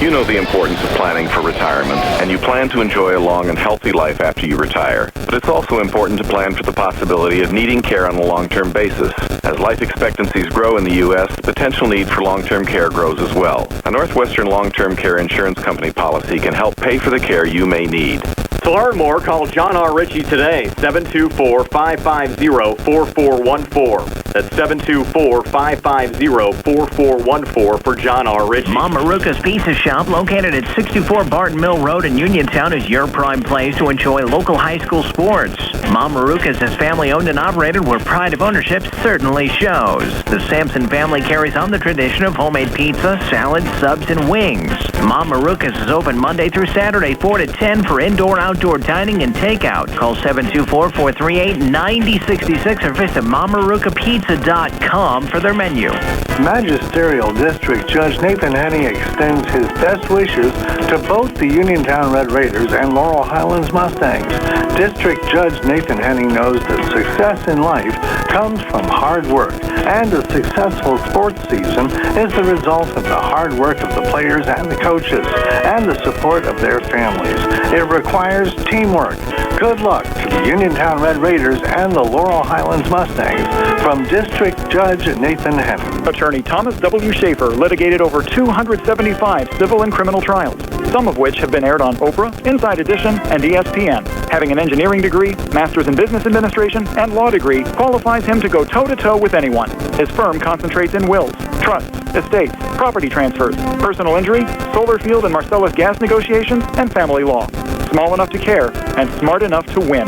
You know the importance of planning for retirement, and you plan to enjoy a long and healthy life after you retire. But it's also important to plan for the possibility of needing care on a long-term basis. As life expectancies grow in the U.S., the potential need for long-term care grows as well. A Northwestern long-term care insurance company policy can help pay for the care you may need. To learn more, call John R. Ritchie today, 724-550-4414. That's 724-550-4414 for John R. Ritchie. Mom Maruka's Pizza Shop, located at 64 Barton Mill Road in Uniontown, is your prime place to enjoy local high school sports. Mom Maruka's is family-owned and operated, where pride of ownership certainly shows. The Sampson family carries on the tradition of homemade pizza, salad, subs, and wings. Mom Maruka's is open Monday through Saturday, 4 to 10 for indoor-outdoor dining and takeout. Call 724-438-9066 or visit MomMarukaPizza.com for their menu. Magisterial District Judge Nathan Henney extends his best wishes to both the Uniontown Red Raiders and Laurel Highlands Mustangs. District Judge Nathan Henney knows that success in life comes from hard work, and a successful sports season is the result of the hard work of the players and the coaches, and the support of their families. It requires teamwork. Good luck to the Uniontown Red Raiders and the Laurel Highlands Mustangs from District Judge Nathan Henney. Attorney Thomas W. Schaefer litigated over 275 civil and criminal trials, some of which have been aired on Oprah, Inside Edition, and ESPN. Having an engineering degree, master's in business administration, and law degree qualifies him to go toe-to-toe with anyone. His firm concentrates in wills, trusts, estates, property transfers, personal injury, solar field and Marcellus gas negotiations, and family law. Small enough to care and smart enough to win.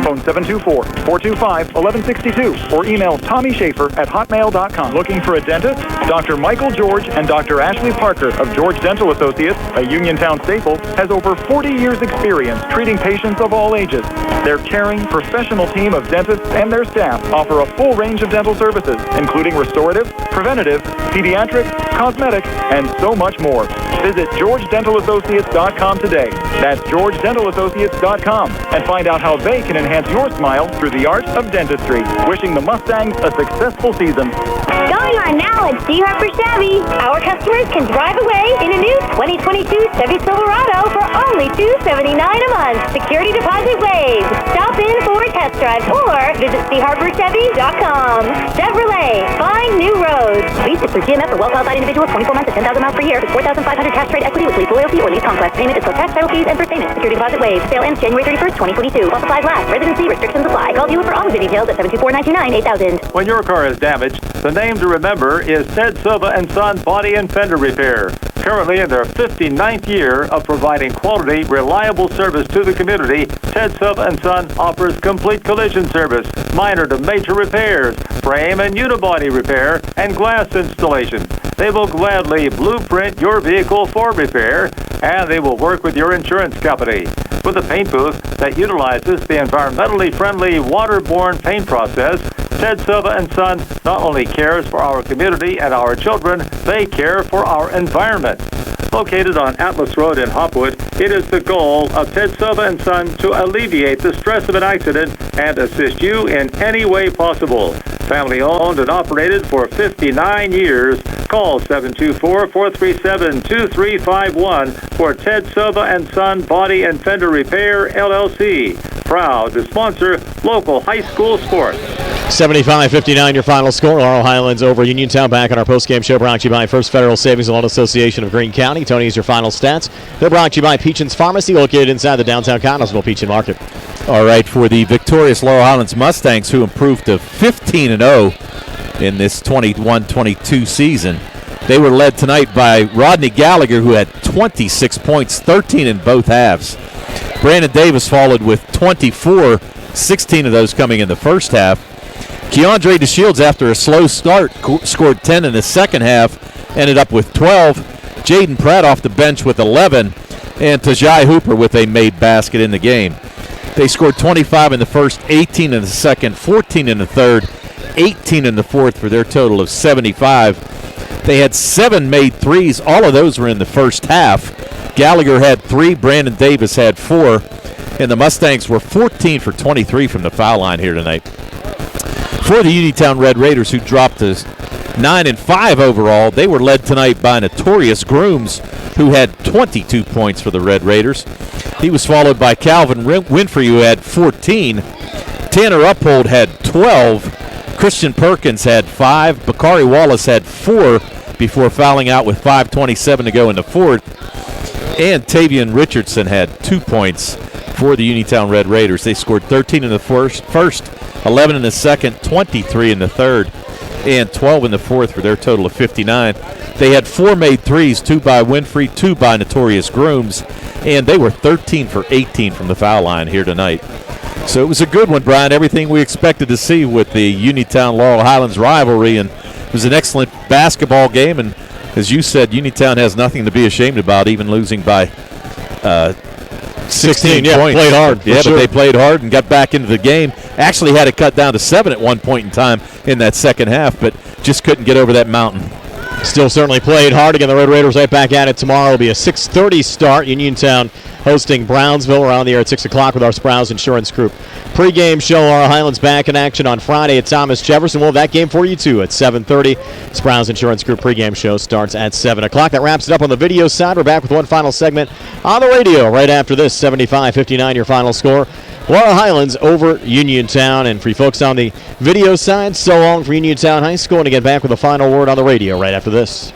Phone 724-425-1162 or email TommySchaefer@hotmail.com. Looking for a dentist? Dr. Michael George and Dr. Ashley Parker of George Dental Associates, a Uniontown staple, has over 40 years experience treating patients of all ages. Their caring, professional team of dentists and their staff offer a full range of dental services, including restorative, preventative, pediatric, cosmetic, and so much more. Visit GeorgeDentalAssociates.com today. That's GeorgeDentalAssociates.com, and find out how they can enhance your smile through the art of dentistry. Wishing the Mustangs a successful season. Going on now at C. Harper Chevy. Our customers can drive away in a new 2022 Chevy Silverado for only $279 a month. Security deposit waived. Stop in for a test drive or visit CHarperChevy.com. Chevrolet, find new roads. Lease is through GMF for well-qualified individuals, 24 months at 10,000 miles per year with 4,500 cash trade equity with lease loyalty or lease conquest. Payment is for tax, title fees, and first payment. Security deposit waived. Sale ends January 31st, 2022. While supplies last. Residency restrictions apply. Call dealer for all of the details at 724-929-8000. When your car is damaged, the name to remember is Ted Silva & Son Body and Fender Repair. Currently in their 59th year of providing quality, reliable service to the community, Ted Silva & Son offers complete collision service, minor to major repairs, frame and unibody repair, and glass installation. They will gladly blueprint your vehicle for repair, and they will work with your insurance company. With a paint booth that utilizes the environmentally friendly waterborne paint process, Ted Silva & Son not only cares for our community and our children, they care for our environment. Located on Atlas Road in Hopwood, it is the goal of Ted Silva & Son to alleviate the stress of an accident and assist you in any way possible. Family owned and operated for 59 years. Call 724-437-2351 for Ted Silva & Son Body and Fender Repair, LLC. Proud to sponsor local high school sports. 75-59 your final score. Laurel Highlands over Uniontown. Back on our postgame show, brought to you by First Federal Savings and Loan Association of Greene County. Tony, is your final stats. They're brought to you by Peachin's Pharmacy, located inside the downtown Connellsville Peachin Market. All right, for the victorious Laurel Highlands Mustangs, who improved to 15-0 in this 21-22 season, they were led tonight by Rodney Gallagher, who had 26 points, 13 in both halves. Brandon Davis followed with 24, 16 of those coming in the first half. Keandre DeShields, after a slow start, scored 10 in the second half, ended up with 12. Jaden Pratt off the bench with 11, and Tajai Hooper with a made basket in the game. They scored 25 in the first, 18 in the second, 14 in the third, 18 in the fourth for their total of 75. They had 7 made threes. All of those were in the first half. Gallagher had 3, Brandon Davis had 4, and the Mustangs were 14 for 23 from the foul line here tonight. For the Uniontown Red Raiders, who dropped to 9-5 overall. They were led tonight by Notorious Grooms, who had 22 points for the Red Raiders. He was followed by Calvin Winfrey, who had 14. Tanner Uphold had 12. Christian Perkins had 5. Bakari Wallace had 4 before fouling out with 5:27 to go in the fourth. And Tavian Richardson had 2 points for the Uniontown Red Raiders. They scored 13 in the first, 11 in the second, 23 in the third, and 12 in the fourth for their total of 59. They had 4 made threes, 2 by Winfrey, 2 by Notorious Grooms, and they were 13 for 18 from the foul line here tonight. So it was a good one, Brian. Everything we expected to see with the Uniontown-Laurel Highlands rivalry, and it was an excellent basketball game. And as you said, Uniontown has nothing to be ashamed about, even losing by 16 points. Played hard. Yeah, sure. But they played hard and got back into the game. Actually had it cut down to 7 at one point in time in that second half, but just couldn't get over that mountain. Still certainly played hard. Again, the Red Raiders right back at it tomorrow. It'll be a 6:30 start. Uniontown hosting Brownsville. We're on the air at 6 o'clock with our Sprouse Insurance Group pregame show. Laurel Highlands back in action on Friday at Thomas Jefferson. We'll have that game for you, too, at 7:30. Sprouse Insurance Group pregame show starts at 7 o'clock. That wraps it up on the video side. We're back with one final segment on the radio right after this. 75-59 your final score. Laurel Highlands over Uniontown. And for you folks on the video side, so long for Uniontown High School. And to get back with a final word on the radio right after this.